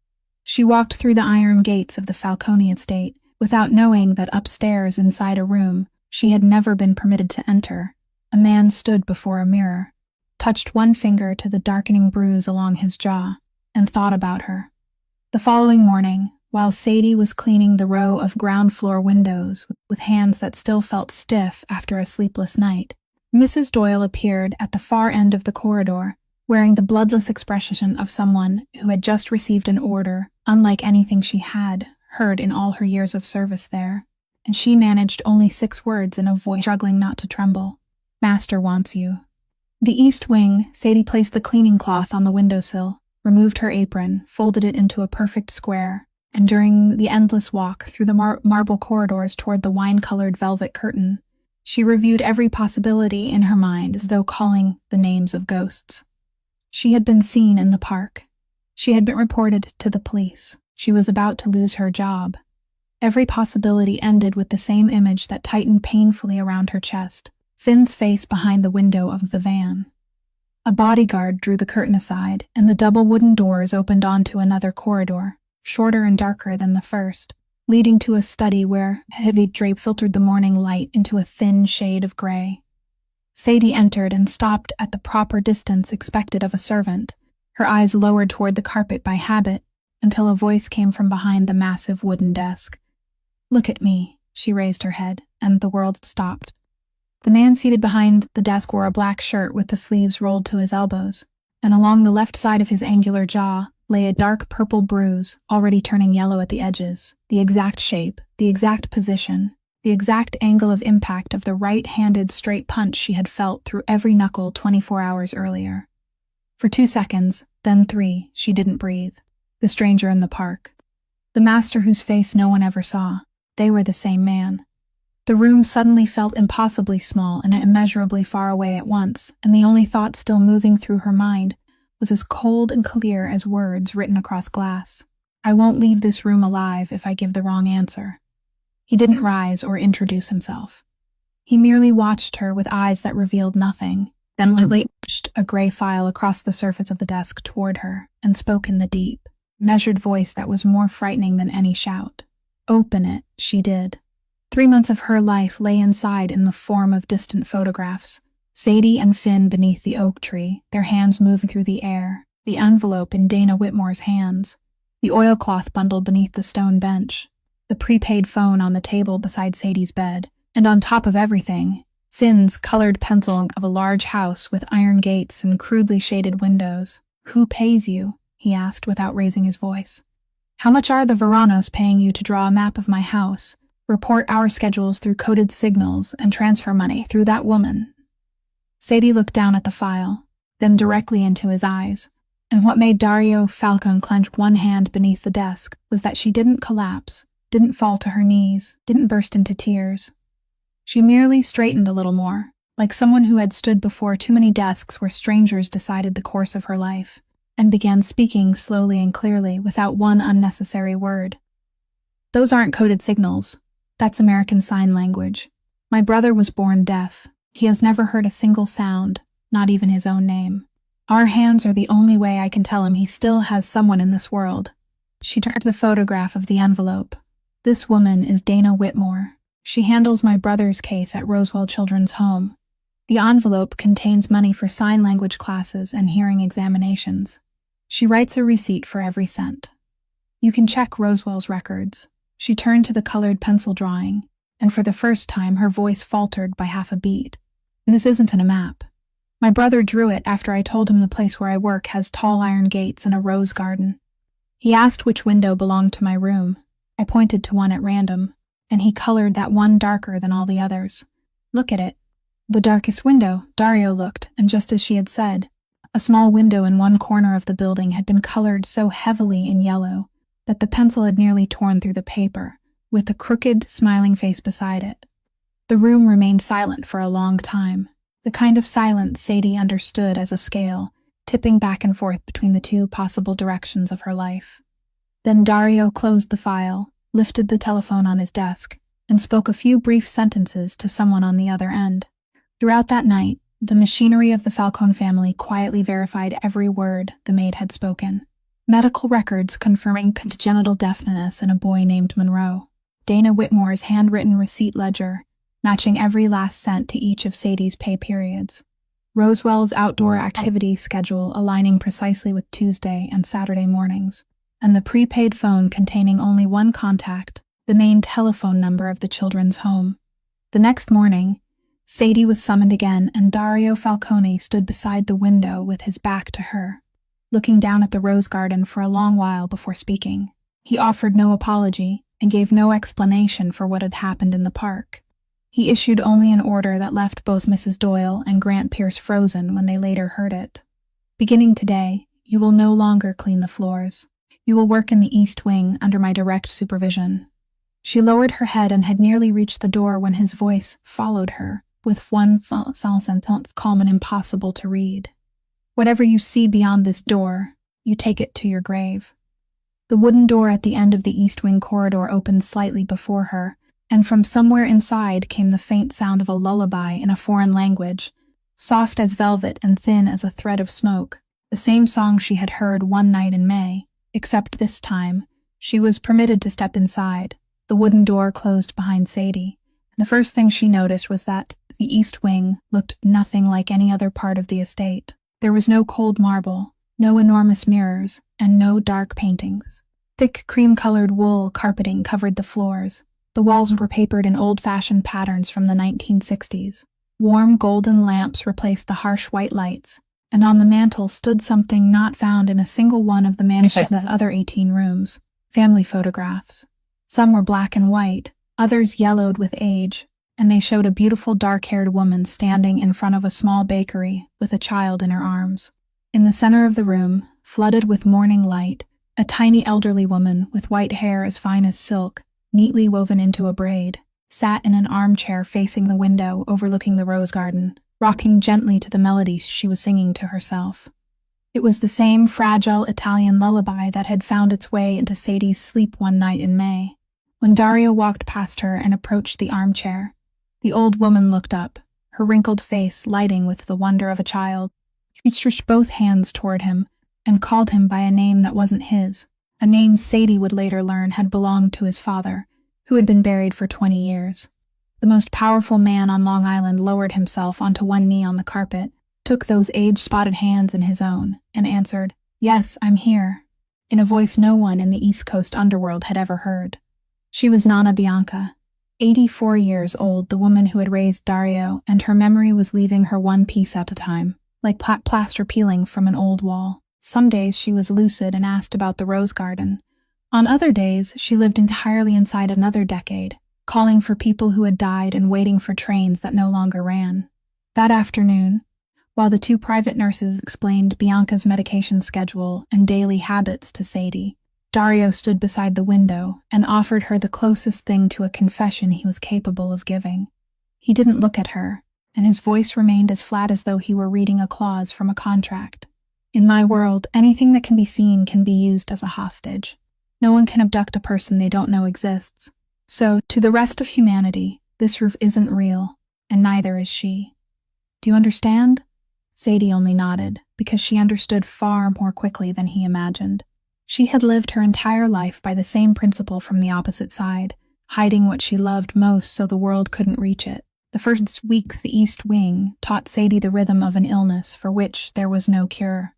She walked through the iron gates of the Falcone estate without knowing that upstairs inside a room she had never been permitted to enter, a man stood before a mirror, touched one finger to the darkening bruise along his jaw, and thought about her. The following morning, while Sadie was cleaning the row of ground-floor windows with hands that still felt stiff after a sleepless night, Mrs. Doyle appeared at the far end of the corridor, wearing the bloodless expression of someone who had just received an order unlike anything she had heard in all her years of service there, and she managed only 6 words in a voice struggling not to tremble. "Master wants you." The east wing, Sadie placed the cleaning cloth on the windowsill, removed her apron, folded it into a perfect square, and during the endless walk through the marble corridors toward the wine-colored velvet curtain, she reviewed every possibility in her mind as though calling the names of ghosts. She had been seen in the park. She had been reported to the police. She was about to lose her job. Every possibility ended with the same image that tightened painfully around her chest, Finn's face behind the window of the van. A bodyguard drew the curtain aside, and the double wooden doors opened onto another corridor, shorter and darker than the first, leading to a study where heavy drape filtered the morning light into a thin shade of gray. Sadie entered and stopped at the proper distance expected of a servant, her eyes lowered toward the carpet by habit, until a voice came from behind the massive wooden desk. "Look at me." She raised her head, and the world stopped. The man seated behind the desk wore a black shirt with the sleeves rolled to his elbows, and along the left side of his angular jaw lay a dark purple bruise, already turning yellow at the edges, the exact shape, the exact position, the exact angle of impact of the right-handed straight punch she had felt through every knuckle 24 hours earlier. For 2 seconds, then 3, she didn't breathe. The stranger in the park. The master whose face no one ever saw. They were the same man. The room suddenly felt impossibly small and immeasurably far away at once, and the only thought still moving through her mind was as cold and clear as words written across glass. "I won't leave this room alive if I give the wrong answer." He didn't rise or introduce himself. He merely watched her with eyes that revealed nothing, then lightly pushed a gray file across the surface of the desk toward her and spoke in the deep, measured voice that was more frightening than any shout. Open it, she did. 3 months of her life lay inside in the form of distant photographs. Sadie and Finn beneath the oak tree, their hands moving through the air, the envelope in Dana Whitmore's hands, the oilcloth bundle beneath the stone bench, the prepaid phone on the table beside Sadie's bed, and on top of everything, Finn's colored pencil of a large house with iron gates and crudely shaded windows. "Who pays you?" he asked without raising his voice. "How much are the Veranos paying you to draw a map of my house, report our schedules through coded signals, and transfer money through that woman?" Sadie looked down at the file, then directly into his eyes, and what made Dario Falcone clench one hand beneath the desk was that she didn't collapse, didn't fall to her knees, didn't burst into tears. She merely straightened a little more, like someone who had stood before too many desks where strangers decided the course of her life, and began speaking slowly and clearly without one unnecessary word. "Those aren't coded signals. That's American Sign Language. My brother was born deaf. He has never heard a single sound, not even his own name. Our hands are the only way I can tell him he still has someone in this world." She turned to the photograph of the envelope. "This woman is Dana Whitmore. She handles my brother's case at Roswell Children's Home. The envelope contains money for sign language classes and hearing examinations. She writes a receipt for every cent. You can check Roswell's records." She turned to the colored pencil drawing, and for the first time her voice faltered by half a beat. "And this isn't in a map. My brother drew it after I told him the place where I work has tall iron gates and a rose garden. He asked which window belonged to my room. I pointed to one at random, and he colored that one darker than all the others. Look at it." The darkest window. Dario looked, and just as she had said, a small window in one corner of the building had been colored so heavily in yellow that the pencil had nearly torn through the paper, with a crooked, smiling face beside it. The room remained silent for a long time, the kind of silence Sadie understood as a scale, tipping back and forth between the two possible directions of her life. Then Dario closed the file, lifted the telephone on his desk, and spoke a few brief sentences to someone on the other end. Throughout that night, the machinery of the Falcone family quietly verified every word the maid had spoken. Medical records confirming congenital deafness in a boy named Monroe. Dana Whitmore's handwritten receipt ledger, matching every last cent to each of Sadie's pay periods. Roswell's outdoor activity schedule aligning precisely with Tuesday and Saturday mornings. And the prepaid phone containing only one contact, the main telephone number of the children's home. The next morning, Sadie was summoned again, and Dario Falcone stood beside the window with his back to her, looking down at the rose garden for a long while before speaking. He offered no apology and gave no explanation for what had happened in the park. He issued only an order that left both Mrs. Doyle and Grant Pierce frozen when they later heard it. "Beginning today, you will no longer clean the floors. You will work in the East Wing under my direct supervision." She lowered her head and had nearly reached the door when his voice followed her, with one sentence calm and impossible to read. "Whatever you see beyond this door, you take it to your grave." The wooden door at the end of the East Wing corridor opened slightly before her, and from somewhere inside came the faint sound of a lullaby in a foreign language, soft as velvet and thin as a thread of smoke, the same song she had heard one night in May, except this time, she was permitted to step inside, The wooden door closed behind Sadie, and the first thing she noticed was that the east wing looked nothing like any other part of the estate. There was no cold marble, no enormous mirrors, and no dark paintings. Thick cream-colored wool carpeting covered the floors. The walls were papered in old-fashioned patterns from the 1960s. Warm golden lamps replaced the harsh white lights, and on the mantel stood something not found in a single one of the mansion's other 18 rooms: family photographs. Some were black and white, others yellowed with age, and they showed a beautiful dark-haired woman standing in front of a small bakery with a child in her arms. In the center of the room, flooded with morning light, a tiny elderly woman with white hair as fine as silk, neatly woven into a braid, sat in an armchair facing the window overlooking the rose garden, rocking gently to the melody she was singing to herself. It was the same fragile Italian lullaby that had found its way into Sadie's sleep one night in May. When Dario walked past her and approached the armchair, the old woman looked up, her wrinkled face lighting with the wonder of a child. She stretched both hands toward him and called him by a name that wasn't his, a name Sadie would later learn had belonged to his father, who had been buried for 20 years. The most powerful man on Long Island lowered himself onto one knee on the carpet, took those age-spotted hands in his own, and answered, "Yes, I'm here," in a voice no one in the East Coast underworld had ever heard. She was Nonna Bianca, 84 years old, the woman who had raised Dario, and her memory was leaving her one piece at a time, like plaster peeling from an old wall. Some days she was lucid and asked about the rose garden. On other days, she lived entirely inside another decade, calling for people who had died and waiting for trains that no longer ran. That afternoon, while the two private nurses explained Bianca's medication schedule and daily habits to Sadie, Dario stood beside the window and offered her the closest thing to a confession he was capable of giving. He didn't look at her, and his voice remained as flat as though he were reading a clause from a contract. "In my world, anything that can be seen can be used as a hostage. No one can abduct a person they don't know exists. So, to the rest of humanity, this roof isn't real, and neither is she. Do you understand?" Sadie only nodded, because she understood far more quickly than he imagined. She had lived her entire life by the same principle from the opposite side, hiding what she loved most so the world couldn't reach it. The first weeks the East Wing taught Sadie the rhythm of an illness for which there was no cure.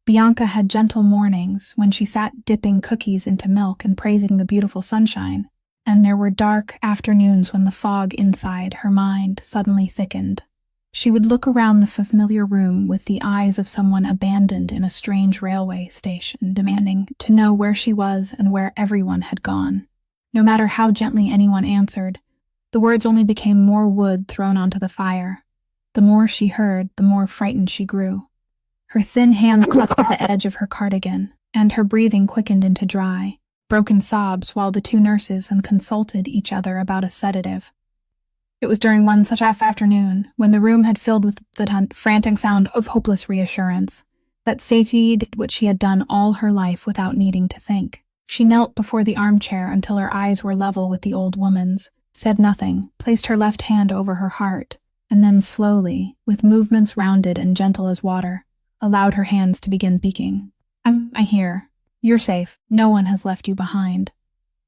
Bianca had gentle mornings when she sat dipping cookies into milk and praising the beautiful sunshine, and there were dark afternoons when the fog inside her mind suddenly thickened. She would look around the familiar room with the eyes of someone abandoned in a strange railway station, demanding to know where she was and where everyone had gone. No matter how gently anyone answered, the words only became more wood thrown onto the fire. The more she heard, the more frightened she grew. Her thin hands clutched at the edge of her cardigan, and her breathing quickened into dry, broken sobs while the two nurses consulted each other about a sedative. It was during one such afternoon, when the room had filled with the frantic sound of hopeless reassurance, that Sadie did what she had done all her life without needing to think. She knelt before the armchair until her eyes were level with the old woman's, said nothing, placed her left hand over her heart, and then slowly, with movements rounded and gentle as water, allowed her hands to begin speaking. I'm here. You're safe. No one has left you behind."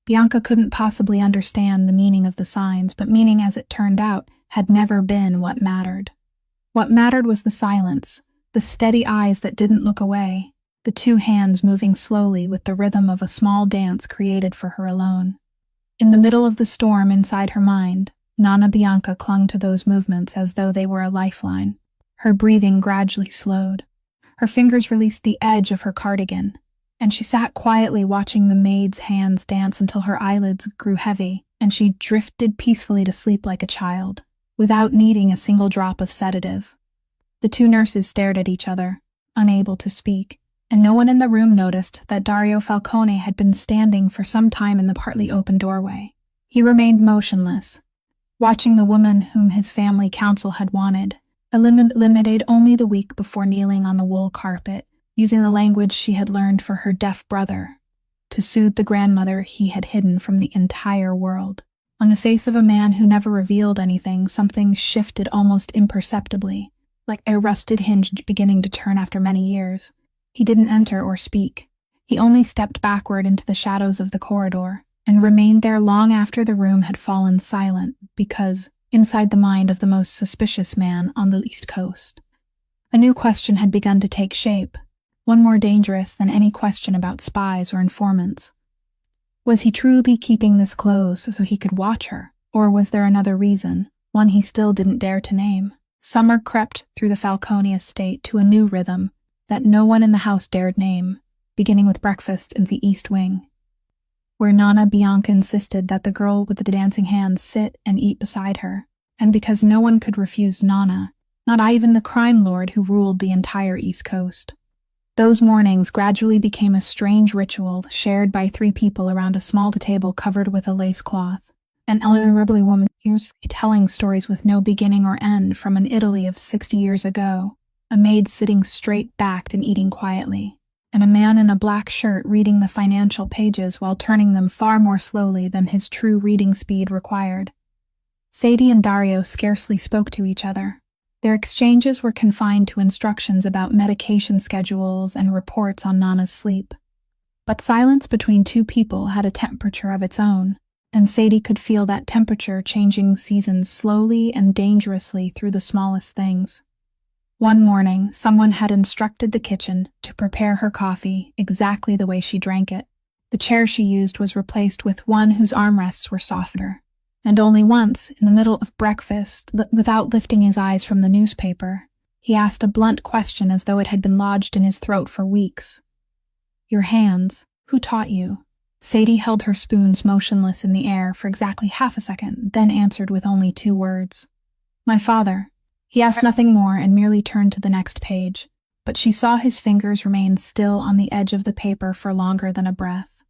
Bianca couldn't possibly understand the meaning of the signs, but meaning, as it turned out, had never been what mattered. What mattered was the silence, the steady eyes that didn't look away, the two hands moving slowly with the rhythm of a small dance created for her alone. In the middle of the storm inside her mind, Nonna Bianca clung to those movements as though they were a lifeline. Her breathing gradually slowed. Her fingers released the edge of her cardigan, and she sat quietly watching the maid's hands dance until her eyelids grew heavy, and she drifted peacefully to sleep like a child, without needing a single drop of sedative. The two nurses stared at each other, unable to speak, and no one in the room noticed that Dario Falcone had been standing for some time in the partly open doorway. He remained motionless, watching the woman whom his family council had wanted, eliminated only the week before kneeling on the wool carpet, using the language she had learned for her deaf brother, to soothe the grandmother he had hidden from the entire world. On the face of a man who never revealed anything, something shifted almost imperceptibly, like a rusted hinge beginning to turn after many years. He didn't enter or speak. He only stepped backward into the shadows of the corridor, and remained there long after the room had fallen silent because, inside the mind of the most suspicious man on the East Coast, a new question had begun to take shape, one more dangerous than any question about spies or informants. Was he truly keeping this close so he could watch her, or was there another reason, one he still didn't dare to name? Summer crept through the Falcone estate to a new rhythm that no one in the house dared name, beginning with breakfast in the East Wing, where Nana Bianca insisted that the girl with the dancing hands sit and eat beside her, and because no one could refuse Nana, not even the crime lord who ruled the entire East Coast. Those mornings gradually became a strange ritual shared by three people around a small table covered with a lace cloth. An elderly woman telling stories with no beginning or end from an Italy of 60 years ago, a maid sitting straight-backed and eating quietly, and a man in a black shirt reading the financial pages while turning them far more slowly than his true reading speed required. Sadie and Dario scarcely spoke to each other. Their exchanges were confined to instructions about medication schedules and reports on Nana's sleep. But silence between two people had a temperature of its own, and Sadie could feel that temperature changing seasons slowly and dangerously through the smallest things. One morning, someone had instructed the kitchen to prepare her coffee exactly the way she drank it. The chair she used was replaced with one whose armrests were softer. And only once, in the middle of breakfast, without lifting his eyes from the newspaper, he asked a blunt question as though it had been lodged in his throat for weeks. "Your hands, who taught you?" Sadie held her spoons motionless in the air for exactly half a second, then answered with only 2 words. "My father." He asked nothing more and merely turned to the next page, but she saw his fingers remain still on the edge of the paper for longer than a breath.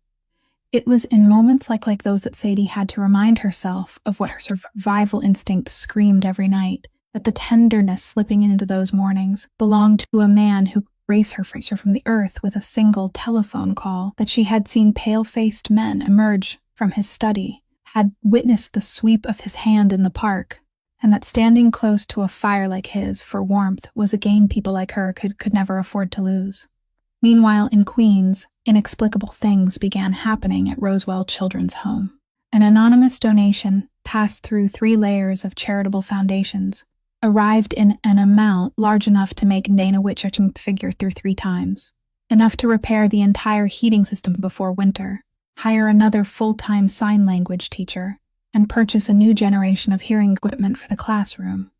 It was in moments like those that Sadie had to remind herself of what her survival instinct screamed every night, that the tenderness slipping into those mornings belonged to a man who could raise her from the earth with a single telephone call, that she had seen pale-faced men emerge from his study, had witnessed the sweep of his hand in the park, and that standing close to a fire like his for warmth was a game people like her could never afford to lose. Meanwhile, in Queens, inexplicable things began happening at Roswell Children's Home. An anonymous donation passed through 3 layers of charitable foundations, arrived in an amount large enough to make Dana Witcherton figure through 3 times, enough to repair the entire heating system before winter, hire another full-time sign language teacher, and purchase a new generation of hearing equipment for the classroom.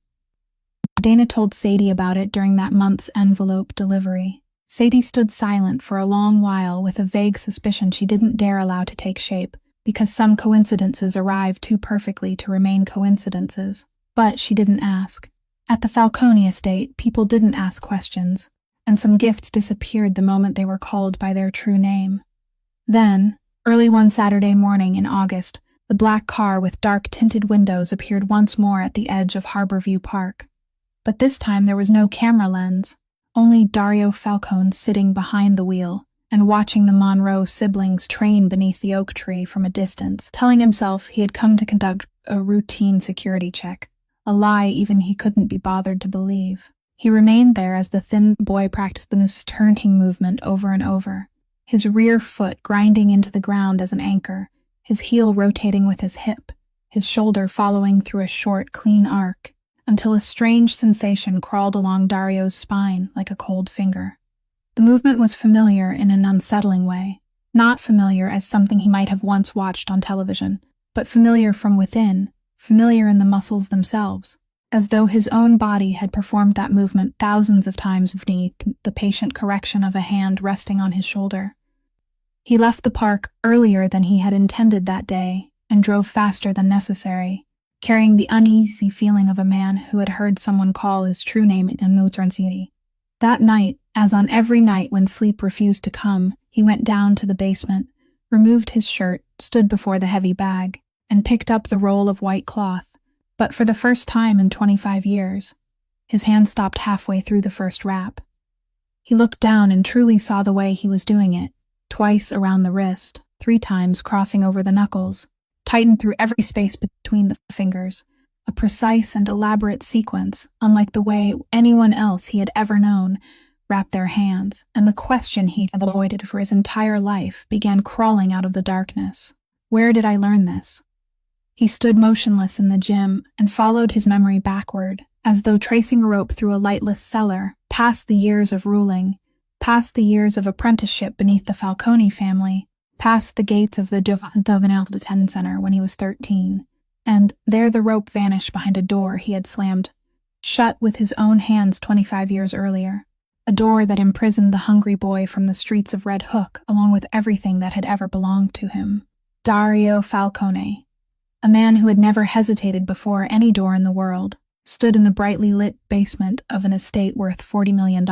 Dana told Sadie about it during that month's envelope delivery. Sadie stood silent for a long while with a vague suspicion she didn't dare allow to take shape, because some coincidences arrived too perfectly to remain coincidences. But she didn't ask. At the Falcone estate, people didn't ask questions, and some gifts disappeared the moment they were called by their true name. Then, early one Saturday morning in August, the black car with dark-tinted windows appeared once more at the edge of Harborview Park. But this time there was no camera lens. Only Dario Falcone sitting behind the wheel and watching the Monroe siblings train beneath the oak tree from a distance, telling himself he had come to conduct a routine security check, a lie even he couldn't be bothered to believe. He remained there as the thin boy practiced the turning movement over and over, his rear foot grinding into the ground as an anchor, his heel rotating with his hip, his shoulder following through a short, clean arc, until a strange sensation crawled along Dario's spine like a cold finger. The movement was familiar in an unsettling way, not familiar as something he might have once watched on television, but familiar from within, familiar in the muscles themselves, as though his own body had performed that movement thousands of times beneath the patient correction of a hand resting on his shoulder. He left the park earlier than he had intended that day and drove faster than necessary, carrying the uneasy feeling of a man who had heard someone call his true name in Northern City. That night, as on every night when sleep refused to come, he went down to the basement, removed his shirt, stood before the heavy bag, and picked up the roll of white cloth. But for the first time in 25 years, his hand stopped halfway through the first wrap. He looked down and truly saw the way he was doing it, twice around the wrist, 3 times crossing over the knuckles, tightened through every space between the fingers, a precise and elaborate sequence, unlike the way anyone else he had ever known wrapped their hands, and the question he had avoided for his entire life began crawling out of the darkness. Where did I learn this? He stood motionless in the gym and followed his memory backward, as though tracing a rope through a lightless cellar, past the years of ruling, past the years of apprenticeship beneath the Falcone family, past the gates of the Juvenile Detention Center when he was 13, and there the rope vanished behind a door he had slammed shut with his own hands 25 years earlier, a door that imprisoned the hungry boy from the streets of Red Hook along with everything that had ever belonged to him. Dario Falcone, a man who had never hesitated before any door in the world, stood in the brightly lit basement of an estate worth $40 million,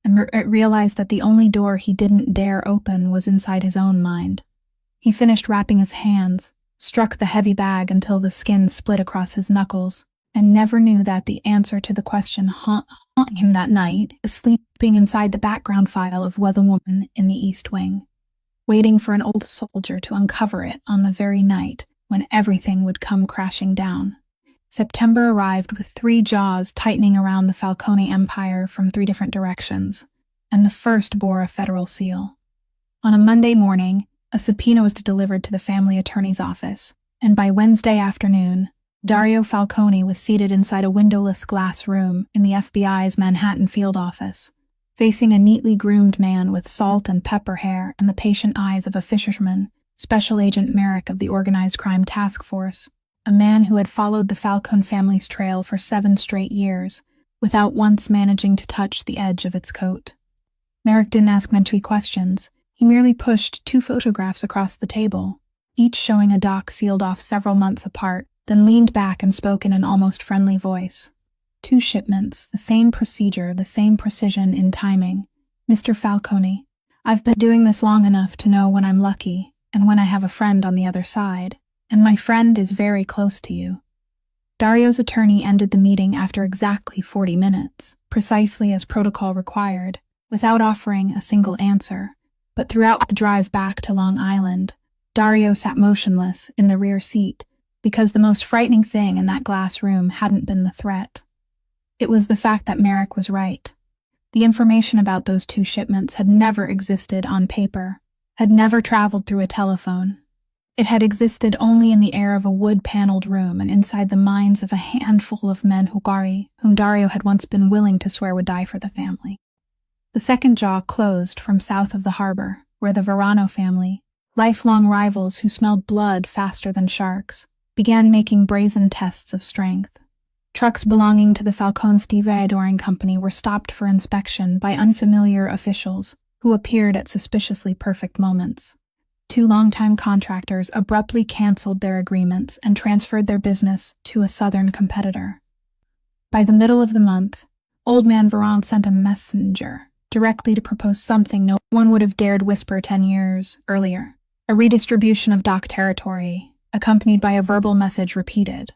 and realized that the only door he didn't dare open was inside his own mind. He finished wrapping his hands, struck the heavy bag until the skin split across his knuckles, and never knew that the answer to the question haunting him that night, sleeping inside the background file of Weather Woman in the East Wing, waiting for an old soldier to uncover it on the very night when everything would come crashing down. September arrived with 3 jaws tightening around the Falcone empire from 3 different directions, and the first bore a federal seal. On a Monday morning, a subpoena was delivered to the family attorney's office, and by Wednesday afternoon, Dario Falcone was seated inside a windowless glass room in the FBI's Manhattan field office, facing a neatly groomed man with salt and pepper hair and the patient eyes of a fisherman, Special Agent Merrick of the Organized Crime Task Force, a man who had followed the Falcone family's trail for 7 straight years, without once managing to touch the edge of its coat. Merrick didn't ask many questions. He merely pushed 2 photographs across the table, each showing a doc sealed off several months apart, then leaned back and spoke in an almost friendly voice. 2 shipments, the same procedure, the same precision in timing. Mr. Falcone, I've been doing this long enough to know when I'm lucky and when I have a friend on the other side, and my friend is very close to you. Dario's attorney ended the meeting after exactly 40 minutes, precisely as protocol required, without offering a single answer. But throughout the drive back to Long Island, Dario sat motionless in the rear seat, because the most frightening thing in that glass room hadn't been the threat. It was the fact that Merrick was right. The information about those 2 shipments had never existed on paper, had never traveled through a telephone. It had existed only in the air of a wood-paneled room and inside the minds of a handful of men whom Dario had once been willing to swear would die for the family. The second jaw closed from south of the harbor, where the Verano family, lifelong rivals who smelled blood faster than sharks, began making brazen tests of strength. Trucks belonging to the Falcone Stevedoring Company were stopped for inspection by unfamiliar officials who appeared at suspiciously perfect moments. 2 longtime contractors abruptly canceled their agreements and transferred their business to a southern competitor. By the middle of the month, Old Man Veron sent a messenger directly to propose something no one would have dared whisper 10 years earlier, a redistribution of dock territory, accompanied by a verbal message repeated,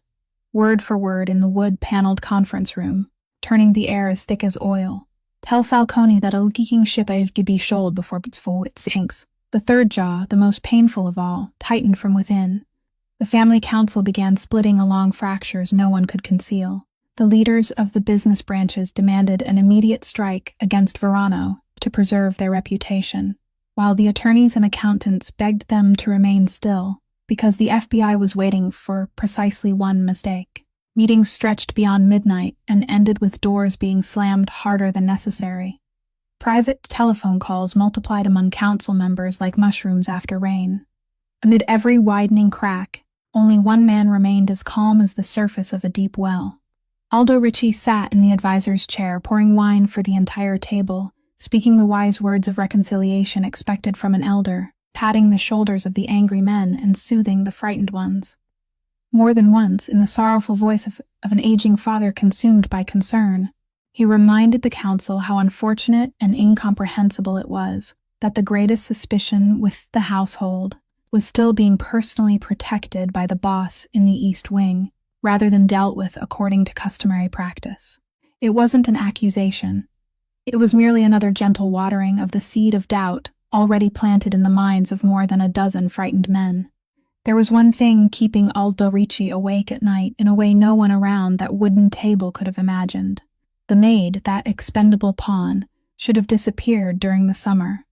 word for word in the wood-paneled conference room, turning the air as thick as oil. Tell Falcone that a leaking ship could be shoaled before it sinks. The third jaw, the most painful of all, tightened from within. The family council began splitting along fractures no one could conceal. The leaders of the business branches demanded an immediate strike against Verano to preserve their reputation, while the attorneys and accountants begged them to remain still, because the FBI was waiting for precisely one mistake. Meetings stretched beyond midnight and ended with doors being slammed harder than necessary. Private telephone calls multiplied among council members like mushrooms after rain. Amid every widening crack, only one man remained as calm as the surface of a deep well. Aldo Ricci sat in the advisor's chair, pouring wine for the entire table, speaking the wise words of reconciliation expected from an elder, patting the shoulders of the angry men and soothing the frightened ones. More than once, in the sorrowful voice of an aging father consumed by concern, he reminded the council how unfortunate and incomprehensible it was that the greatest suspicion with the household was still being personally protected by the boss in the East Wing, rather than dealt with according to customary practice. It wasn't an accusation. It was merely another gentle watering of the seed of doubt already planted in the minds of more than a dozen frightened men. There was one thing keeping Aldo Ricci awake at night in a way no one around that wooden table could have imagined. The maid, that expendable pawn, should have disappeared during the summer.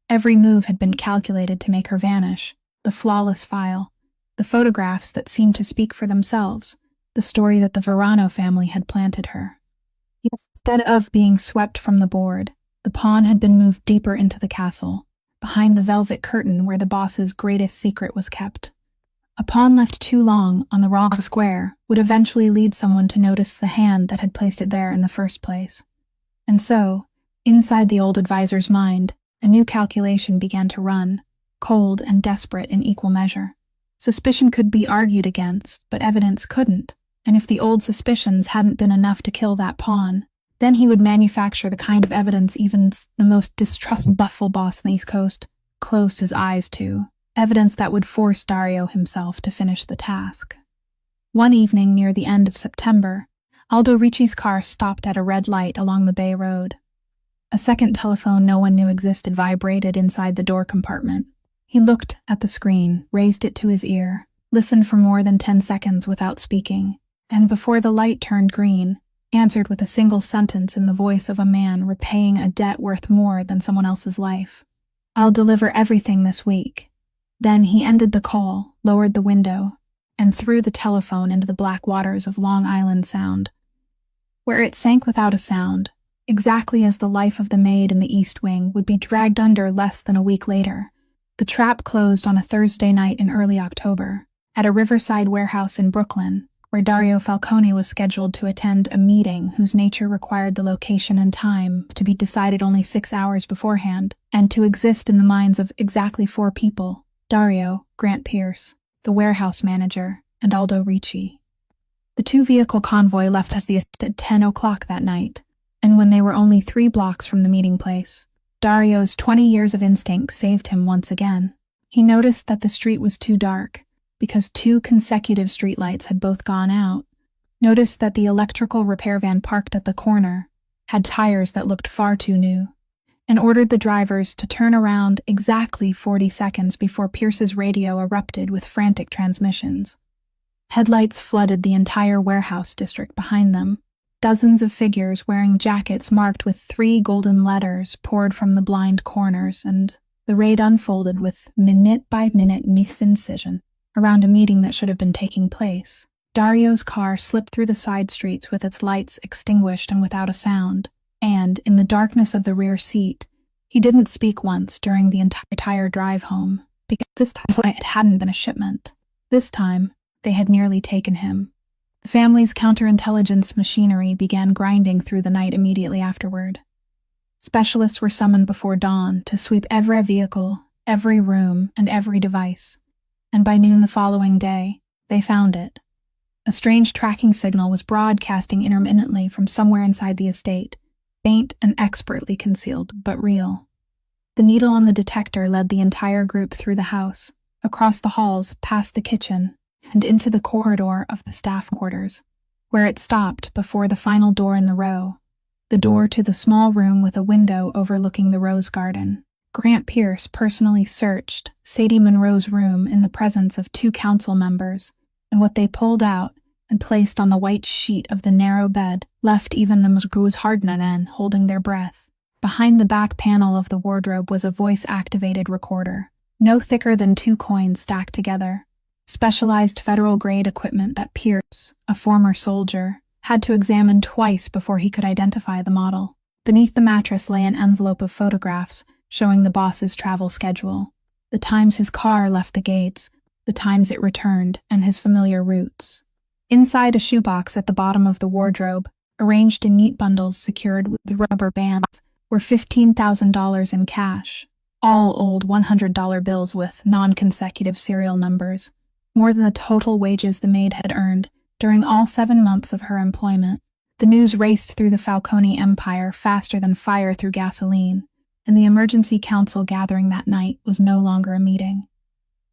Every move had been calculated to make her vanish, the flawless file, the photographs that seemed to speak for themselves, the story that the Verano family had planted her. Instead of being swept from the board, the pawn had been moved deeper into the castle, behind the velvet curtain where the boss's greatest secret was kept. A pawn left too long on the wrong square would eventually lead someone to notice the hand that had placed it there in the first place. And so, inside the old advisor's mind, a new calculation began to run, cold and desperate in equal measure. Suspicion could be argued against, but evidence couldn't, and if the old suspicions hadn't been enough to kill that pawn, then he would manufacture the kind of evidence even the most distrustful boss on the East Coast closed his eyes to, evidence that would force Dario himself to finish the task. One evening near the end of September, Aldo Ricci's car stopped at a red light along the Bay Road. A second telephone no one knew existed vibrated inside the door compartment. He looked at the screen, raised it to his ear, listened for more than 10 seconds without speaking, and before the light turned green, answered with a single sentence in the voice of a man repaying a debt worth more than someone else's life. "I'll deliver everything this week." Then he ended the call, lowered the window, and threw the telephone into the black waters of Long Island Sound, where it sank without a sound, exactly as the life of the Maid in the East Wing would be dragged under less than a week later. The trap closed on a Thursday night in early October, at a riverside warehouse in Brooklyn, where Dario Falcone was scheduled to attend a meeting whose nature required the location and time to be decided only 6 hours beforehand, and to exist in the minds of exactly 4 people: Dario, Grant Pierce, the warehouse manager, and Aldo Ricci. The 2-vehicle convoy left the estate at 10 o'clock that night, and when they were only 3 blocks from the meeting place, Dario's 20 years of instinct saved him once again. He noticed that the street was too dark, because 2 consecutive streetlights had both gone out, noticed that the electrical repair van parked at the corner had tires that looked far too new, and ordered the drivers to turn around exactly 40 seconds before Pierce's radio erupted with frantic transmissions. Headlights flooded the entire warehouse district behind them. Dozens of figures wearing jackets marked with 3 golden letters poured from the blind corners, and the raid unfolded with minute-by-minute indecision around a meeting that should have been taking place. Dario's car slipped through the side streets with its lights extinguished and without a sound, and, in the darkness of the rear seat, he didn't speak once during the entire drive home, because this time it hadn't been a shipment. This time, they had nearly taken him. The family's counterintelligence machinery began grinding through the night immediately afterward. Specialists were summoned before dawn to sweep every vehicle, every room, and every device, and by noon the following day, they found it. A strange tracking signal was broadcasting intermittently from somewhere inside the estate, faint and expertly concealed, but real. The needle on the detector led the entire group through the house, across the halls, past the kitchen, and into the corridor of the staff quarters, where it stopped before the final door in the row, the door to the small room with a window overlooking the rose garden. Grant Pierce personally searched Sadie Monroe's room in the presence of 2 council members, and what they pulled out and placed on the white sheet of the narrow bed left even the Mzgu's Hardnanen holding their breath. Behind the back panel of the wardrobe was a voice-activated recorder, no thicker than 2 coins stacked together, specialized federal-grade equipment that Pierce, a former soldier, had to examine twice before he could identify the model. Beneath the mattress lay an envelope of photographs showing the boss's travel schedule, the times his car left the gates, the times it returned, and his familiar routes. Inside a shoebox at the bottom of the wardrobe, arranged in neat bundles secured with rubber bands, were $15,000 in cash, all old $100 bills with non-consecutive serial numbers, more than the total wages the maid had earned during all 7 months of her employment. The news raced through the Falcone empire faster than fire through gasoline, and the emergency council gathering that night was no longer a meeting.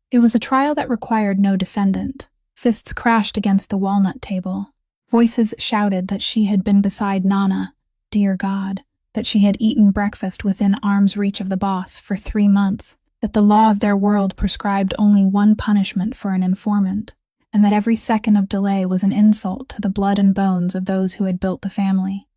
It was a trial that required no defendant. Fists crashed against the walnut table. Voices shouted that she had been beside Nana, dear God, that she had eaten breakfast within arm's reach of the boss for 3 months, that the law of their world prescribed only one punishment for an informant, and that every second of delay was an insult to the blood and bones of those who had built the family.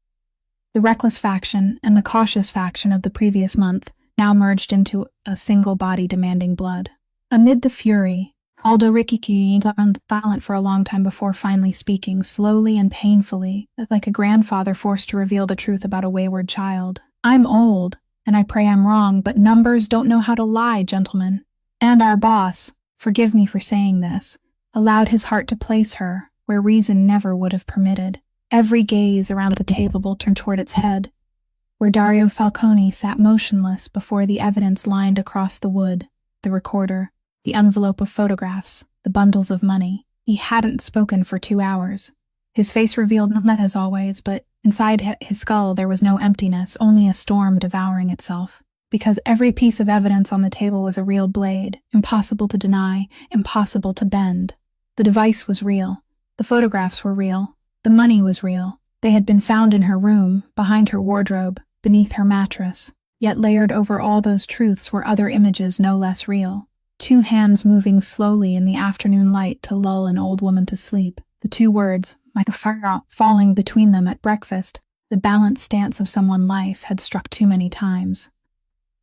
The reckless faction and the cautious faction of the previous month now merged into a single body demanding blood. Amid the fury, Aldo Rikiki turned silent for a long time before finally speaking, slowly and painfully, like a grandfather forced to reveal the truth about a wayward child. I'm old, and I pray I'm wrong, but numbers don't know how to lie, gentlemen. And our boss, forgive me for saying this, allowed his heart to place her where reason never would have permitted. Every gaze around the table turned toward its head, where Dario Falcone sat motionless before the evidence lined across the wood, the recorder, the envelope of photographs, the bundles of money. He hadn't spoken for 2 hours. His face revealed nothing as always, but inside his skull there was no emptiness, only a storm devouring itself. Because every piece of evidence on the table was a real blade, impossible to deny, impossible to bend. The device was real. The photographs were real. The money was real. They had been found in her room, behind her wardrobe, beneath her mattress. Yet layered over all those truths were other images no less real. 2 hands moving slowly in the afternoon light to lull an old woman to sleep. The 2 words, like a fire falling between them at breakfast, the balanced stance of someone's life had struck too many times.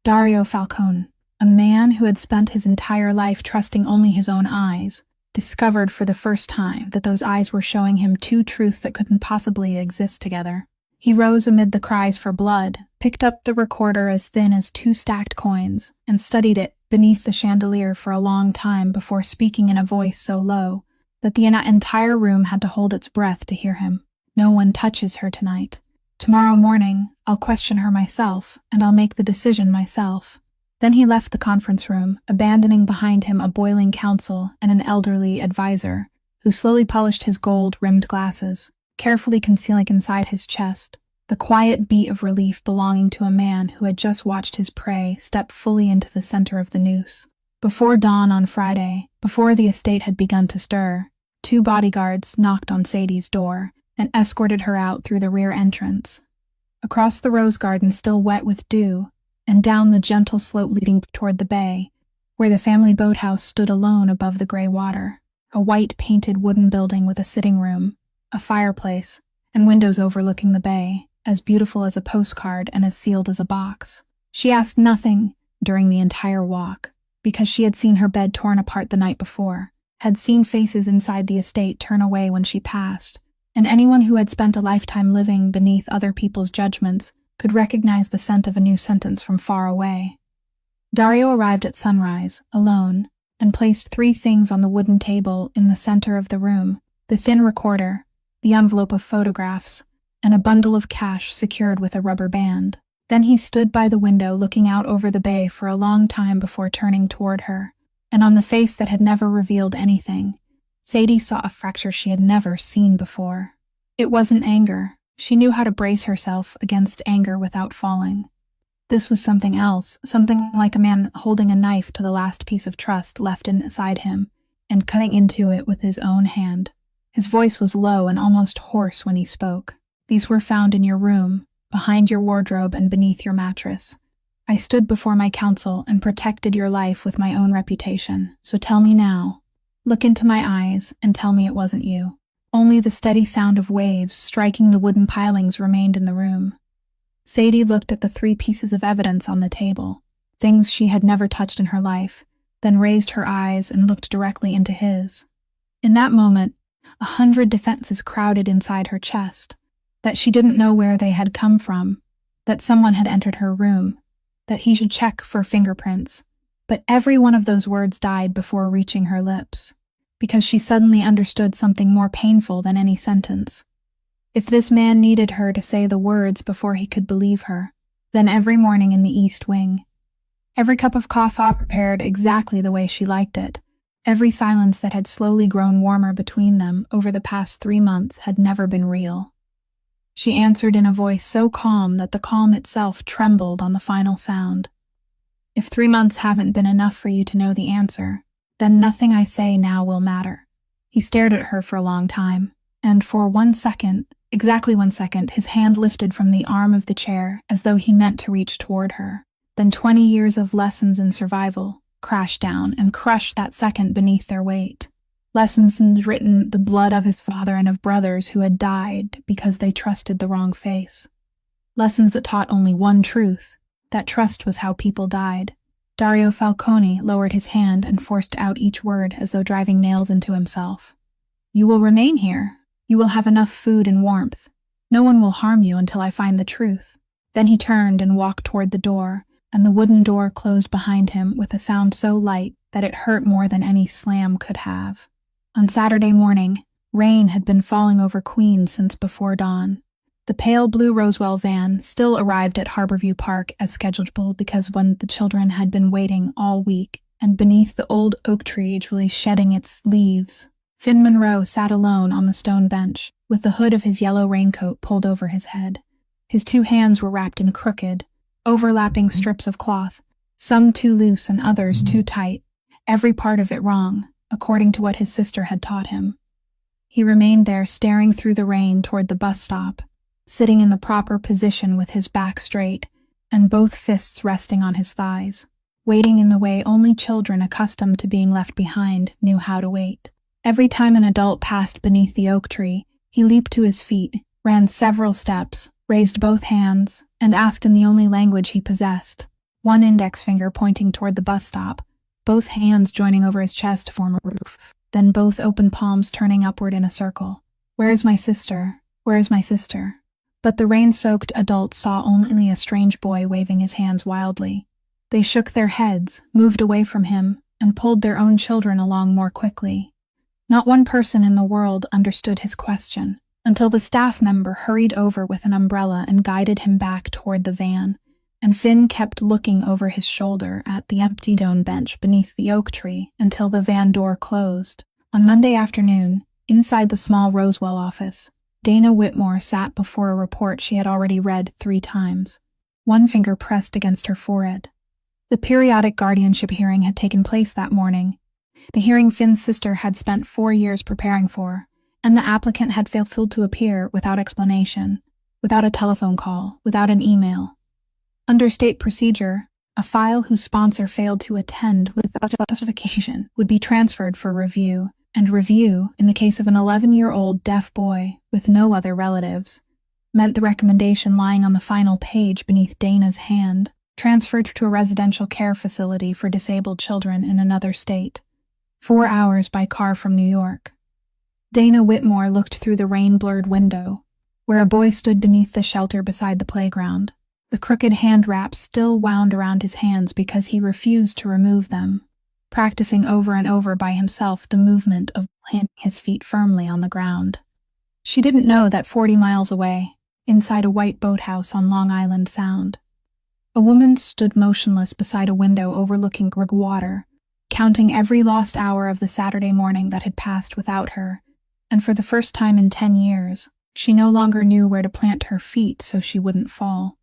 Dario Falcone, a man who had spent his entire life trusting only his own eyes, discovered for the first time that those eyes were showing him 2 truths that couldn't possibly exist together. He rose amid the cries for blood, picked up the recorder as thin as 2 stacked coins, and studied it beneath the chandelier for a long time before speaking in a voice so low that the entire room had to hold its breath to hear him. No one touches her tonight. Tomorrow morning, I'll question her myself, and I'll make the decision myself. Then he left the conference room, abandoning behind him a boiling counsel and an elderly advisor, who slowly polished his gold-rimmed glasses, carefully concealing inside his chest the quiet beat of relief belonging to a man who had just watched his prey step fully into the center of the noose. Before dawn on Friday, before the estate had begun to stir, 2 bodyguards knocked on Sadie's door and escorted her out through the rear entrance. Across the rose garden still wet with dew, and down the gentle slope leading toward the bay, where the family boathouse stood alone above the gray water, a white-painted wooden building with a sitting room, a fireplace, and windows overlooking the bay, as beautiful as a postcard and as sealed as a box. She asked nothing during the entire walk, because she had seen her bed torn apart the night before, had seen faces inside the estate turn away when she passed, and anyone who had spent a lifetime living beneath other people's judgments could recognize the scent of a new sentence from far away. Dario arrived at sunrise, alone, and placed 3 things on the wooden table in the center of the room: the thin recorder, the envelope of photographs, and a bundle of cash secured with a rubber band. Then he stood by the window looking out over the bay for a long time before turning toward her, and on the face that had never revealed anything, Sadie saw a fracture she had never seen before. It wasn't anger. She knew how to brace herself against anger without falling. This was something else, something like a man holding a knife to the last piece of trust left inside him and cutting into it with his own hand. His voice was low and almost hoarse when he spoke. These were found in your room, behind your wardrobe and beneath your mattress. I stood before my counsel and protected your life with my own reputation, so tell me now. Look into my eyes and tell me it wasn't you. Only the steady sound of waves striking the wooden pilings remained in the room. Sadie looked at the 3 pieces of evidence on the table, things she had never touched in her life, then raised her eyes and looked directly into his. In that moment, 100 defenses crowded inside her chest. That she didn't know where they had come from, that someone had entered her room, that he should check for fingerprints. But every one of those words died before reaching her lips, because she suddenly understood something more painful than any sentence. If this man needed her to say the words before he could believe her, then every morning in the East Wing, every cup of coffee prepared exactly the way she liked it, every silence that had slowly grown warmer between them over the past 3 months had never been real. She answered in a voice so calm that the calm itself trembled on the final sound. If 3 months haven't been enough for you to know the answer, then nothing I say now will matter. He stared at her for a long time, and for 1 second, exactly 1 second, his hand lifted from the arm of the chair as though he meant to reach toward her. Then 20 years of lessons in survival crashed down and crushed that second beneath their weight. Lessons written the blood of his father and of brothers who had died because they trusted the wrong face. Lessons that taught only one truth: that trust was how people died. Dario Falcone lowered his hand and forced out each word as though driving nails into himself. "You will remain here. You will have enough food and warmth. No one will harm you until I find the truth." Then he turned and walked toward the door, and the wooden door closed behind him with a sound so light that it hurt more than any slam could have. On Saturday morning, rain had been falling over Queens since before dawn. The pale blue Roswell van still arrived at Harborview Park as scheduled because when the children had been waiting all week, and beneath the old oak tree really shedding its leaves, Finn Monroe sat alone on the stone bench, with the hood of his yellow raincoat pulled over his head. His 2 hands were wrapped in crooked, overlapping strips of cloth, some too loose and others too tight, every part of it wrong, according to what his sister had taught him. He remained there staring through the rain toward the bus stop, sitting in the proper position with his back straight and both fists resting on his thighs, waiting in the way only children accustomed to being left behind knew how to wait. Every time an adult passed beneath the oak tree, he leaped to his feet, ran several steps, raised both hands, and asked in the only language he possessed, one index finger pointing toward the bus stop, both hands joining over his chest to form a roof, then both open palms turning upward in a circle. "Where is my sister? Where is my sister?" But the rain-soaked adults saw only a strange boy waving his hands wildly. They shook their heads, moved away from him, and pulled their own children along more quickly. Not one person in the world understood his question, until the staff member hurried over with an umbrella and guided him back toward the van, and Finn kept looking over his shoulder at the empty stone bench beneath the oak tree until the van door closed. On Monday afternoon, inside the small Roswell office, Dana Whitmore sat before a report she had already read 3 times, one finger pressed against her forehead. The periodic guardianship hearing had taken place that morning, the hearing Finn's sister had spent 4 years preparing for, and the applicant had failed to appear without explanation, without a telephone call, without an email. Under state procedure, a file whose sponsor failed to attend without justification would be transferred for review, and review, in the case of an 11-year-old deaf boy with no other relatives, meant the recommendation lying on the final page beneath Dana's hand, transferred to a residential care facility for disabled children in another state, 4 hours by car from New York. Dana Whitmore looked through the rain-blurred window, where a boy stood beneath the shelter beside the playground, the crooked hand wraps still wound around his hands because he refused to remove them, practicing over and over by himself the movement of planting his feet firmly on the ground. She didn't know that 40 miles away, inside a white boathouse on Long Island Sound, a woman stood motionless beside a window overlooking Greg water, counting every lost hour of the Saturday morning that had passed without her, and for the first time in 10 years, she no longer knew where to plant her feet so she wouldn't fall.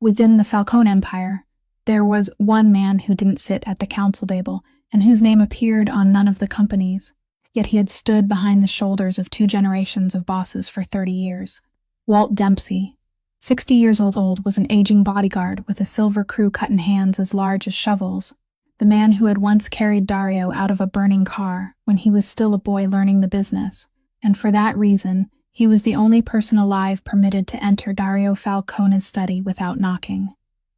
Within the Falcone Empire, there was one man who didn't sit at the council table and whose name appeared on none of the companies, yet he had stood behind the shoulders of 2 generations of bosses for 30 years. Walt Dempsey, 60 years old, was an aging bodyguard with a silver crew cut in hands as large as shovels, the man who had once carried Dario out of a burning car when he was still a boy learning the business, and for that reason, he was the only person alive permitted to enter Dario Falcone's study without knocking.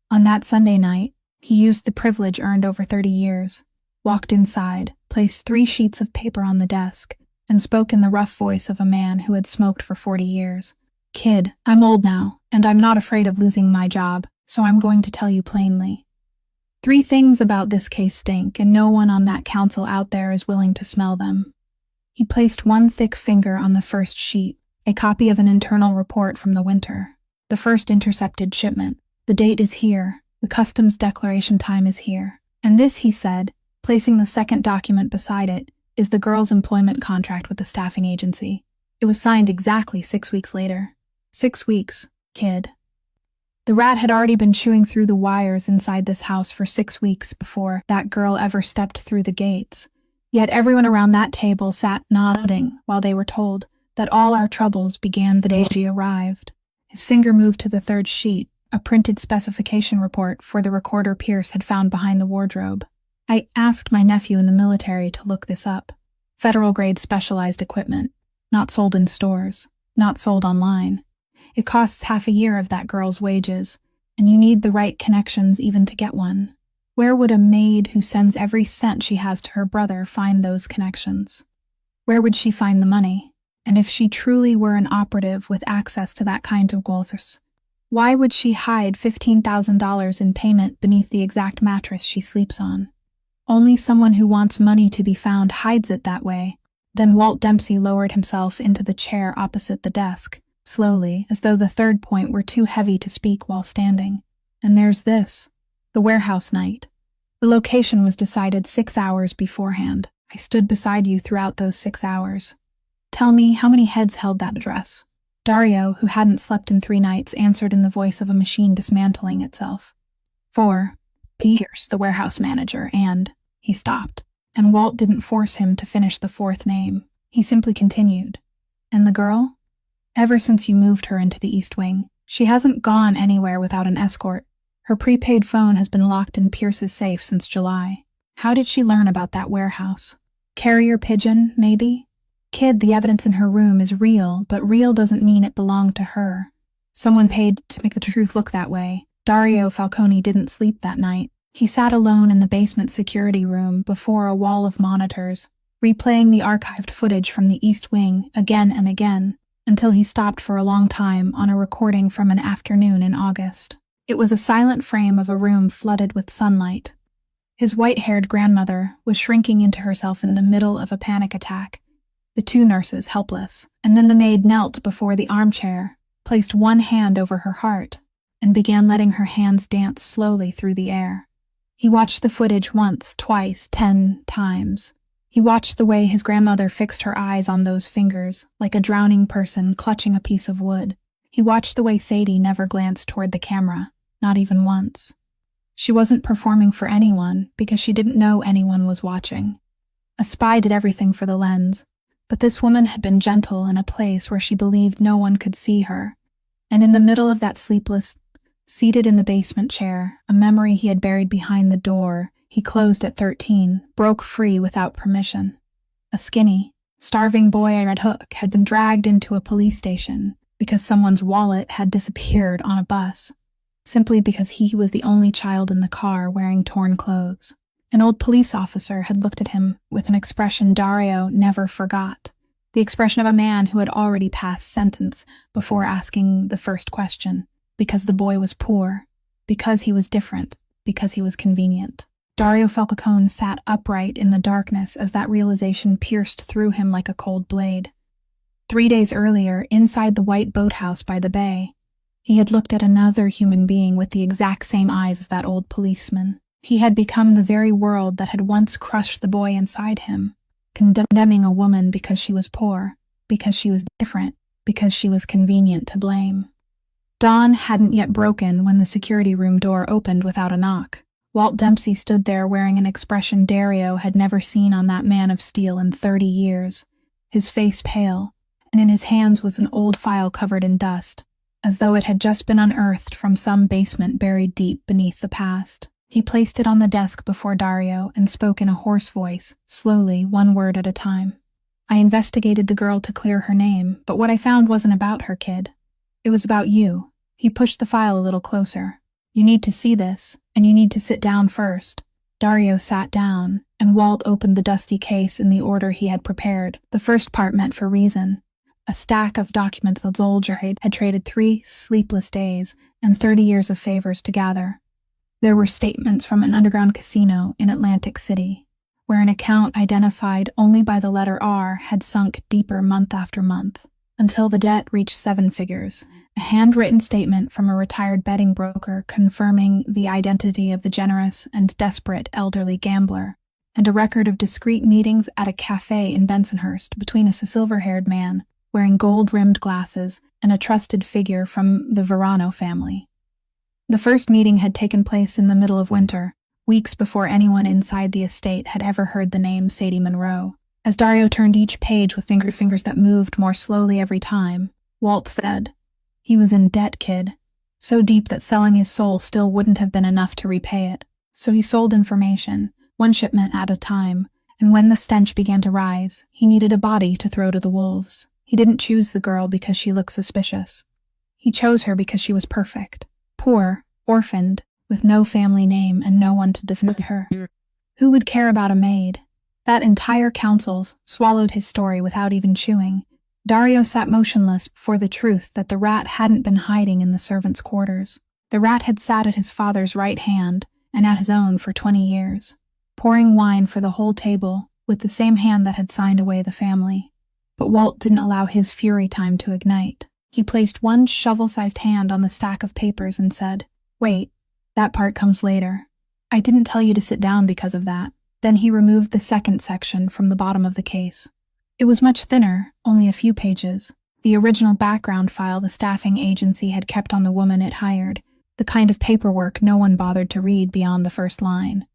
On that Sunday night, he used the privilege earned over 30 years, walked inside, placed 3 sheets of paper on the desk, and spoke in the rough voice of a man who had smoked for 40 years. "Kid, I'm old now, and I'm not afraid of losing my job, so I'm going to tell you plainly. 3 things about this case stink, and no one on that council out there is willing to smell them." He placed one thick finger on the first sheet, a copy of an internal report from the winter. "The first intercepted shipment. The date is here. The customs declaration time is here. And this," he said, placing the second document beside it, "is the girl's employment contract with the staffing agency. It was signed exactly 6 weeks later. 6 weeks, kid." The rat had already been chewing through the wires inside this house for 6 weeks before that girl ever stepped through the gates. Yet everyone around that table sat nodding while they were told that all our troubles began the day she arrived. His finger moved to the 3rd sheet, a printed specification report for the recorder Pierce had found behind the wardrobe. "I asked my nephew in the military to look this up. Federal-grade specialized equipment, not sold in stores, not sold online. It costs half a year of that girl's wages, and you need the right connections even to get one. Where would a maid who sends every cent she has to her brother find those connections? Where would she find the money? And if she truly were an operative with access to that kind of gold, why would she hide $15,000 in payment beneath the exact mattress she sleeps on? Only someone who wants money to be found hides it that way. Then Walt Dempsey lowered himself into the chair opposite the desk, slowly, as though the third point were too heavy to speak while standing. And there's this. The warehouse night. The location was decided 6 hours beforehand. I stood beside you throughout those 6 hours. Tell me, how many heads held that address? Dario, who hadn't slept in 3 nights, answered in the voice of a machine dismantling itself. 4. Pierce, the warehouse manager, and... He stopped, and Walt didn't force him to finish the 4th name. He simply continued. And the girl? Ever since you moved her into the East Wing, she hasn't gone anywhere without an escort. Her prepaid phone has been locked in Pierce's safe since July. How did she learn about that warehouse? Carrier pigeon, maybe? Kid, the evidence in her room is real, but real doesn't mean it belonged to her. Someone paid to make the truth look that way. Dario Falcone didn't sleep that night. He sat alone in the basement security room before a wall of monitors, replaying the archived footage from the East Wing again and again, until he stopped for a long time on a recording from an afternoon in August. It was a silent frame of a room flooded with sunlight. His white-haired grandmother was shrinking into herself in the middle of a panic attack, the 2 nurses helpless, and then the maid knelt before the armchair, placed one hand over her heart, and began letting her hands dance slowly through the air. He watched the footage once, twice, 10 times. He watched the way his grandmother fixed her eyes on those fingers, like a drowning person clutching a piece of wood. He watched the way Sadie never glanced toward the camera, not even once. She wasn't performing for anyone because she didn't know anyone was watching. A spy did everything for the lens, but this woman had been gentle in a place where she believed no one could see her, and in the middle of that sleepless, seated in the basement chair, a memory he had buried behind the door he closed at 13, broke free without permission. A skinny, starving boy at Red Hook had been dragged into a police station because someone's wallet had disappeared on a bus, simply because he was the only child in the car wearing torn clothes. An old police officer had looked at him with an expression Dario never forgot, the expression of a man who had already passed sentence before asking the first question, because the boy was poor, because he was different, because he was convenient. Dario Falcone sat upright in the darkness as that realization pierced through him like a cold blade. 3 days earlier, inside the white boathouse by the bay, he had looked at another human being with the exact same eyes as that old policeman. He had become the very world that had once crushed the boy inside him, condemning a woman because she was poor, because she was different, because she was convenient to blame. Dawn hadn't yet broken when the security room door opened without a knock. Walt Dempsey stood there wearing an expression Dario had never seen on that man of steel in 30 years, his face pale, and in his hands was an old file covered in dust, as though it had just been unearthed from some basement buried deep beneath the past. He placed it on the desk before Dario and spoke in a hoarse voice, slowly, one word at a time. I investigated the girl to clear her name, but what I found wasn't about her, kid. It was about you. He pushed the file a little closer. You need to see this, and you need to sit down first. Dario sat down, and Walt opened the dusty case in the order he had prepared. The first part meant for reason. A stack of documents the soldier had traded 3 sleepless days and 30 years of favors to gather. There were statements from an underground casino in Atlantic City, where an account identified only by the letter R had sunk deeper month after month, until the debt reached 7 figures. A handwritten statement from a retired betting broker confirming the identity of the generous and desperate elderly gambler, and a record of discreet meetings at a cafe in Bensonhurst between a silver-haired man wearing gold-rimmed glasses and a trusted figure from the Verano family. The first meeting had taken place in the middle of winter, weeks before anyone inside the estate had ever heard the name Sadie Monroe. As Dario turned each page with fingers that moved more slowly every time, Walt said, "He was in debt, kid. So deep that selling his soul still wouldn't have been enough to repay it. So he sold information, one shipment at a time, and when the stench began to rise, he needed a body to throw to the wolves. He didn't choose the girl because she looked suspicious. He chose her because she was perfect. Poor, orphaned, with no family name and no one to defend her. Who would care about a maid? That entire council swallowed his story without even chewing. Dario sat motionless before the truth that the rat hadn't been hiding in the servants' quarters. The rat had sat at his father's right hand and at his own for 20 years, pouring wine for the whole table with the same hand that had signed away the family. But Walt didn't allow his fury time to ignite. He placed one shovel-sized hand on the stack of papers and said, "Wait, that part comes later. I didn't tell you to sit down because of that." Then he removed the second section from the bottom of the case. It was much thinner, only a few pages. The original background file the staffing agency had kept on the woman it hired, the kind of paperwork no one bothered to read beyond the first line.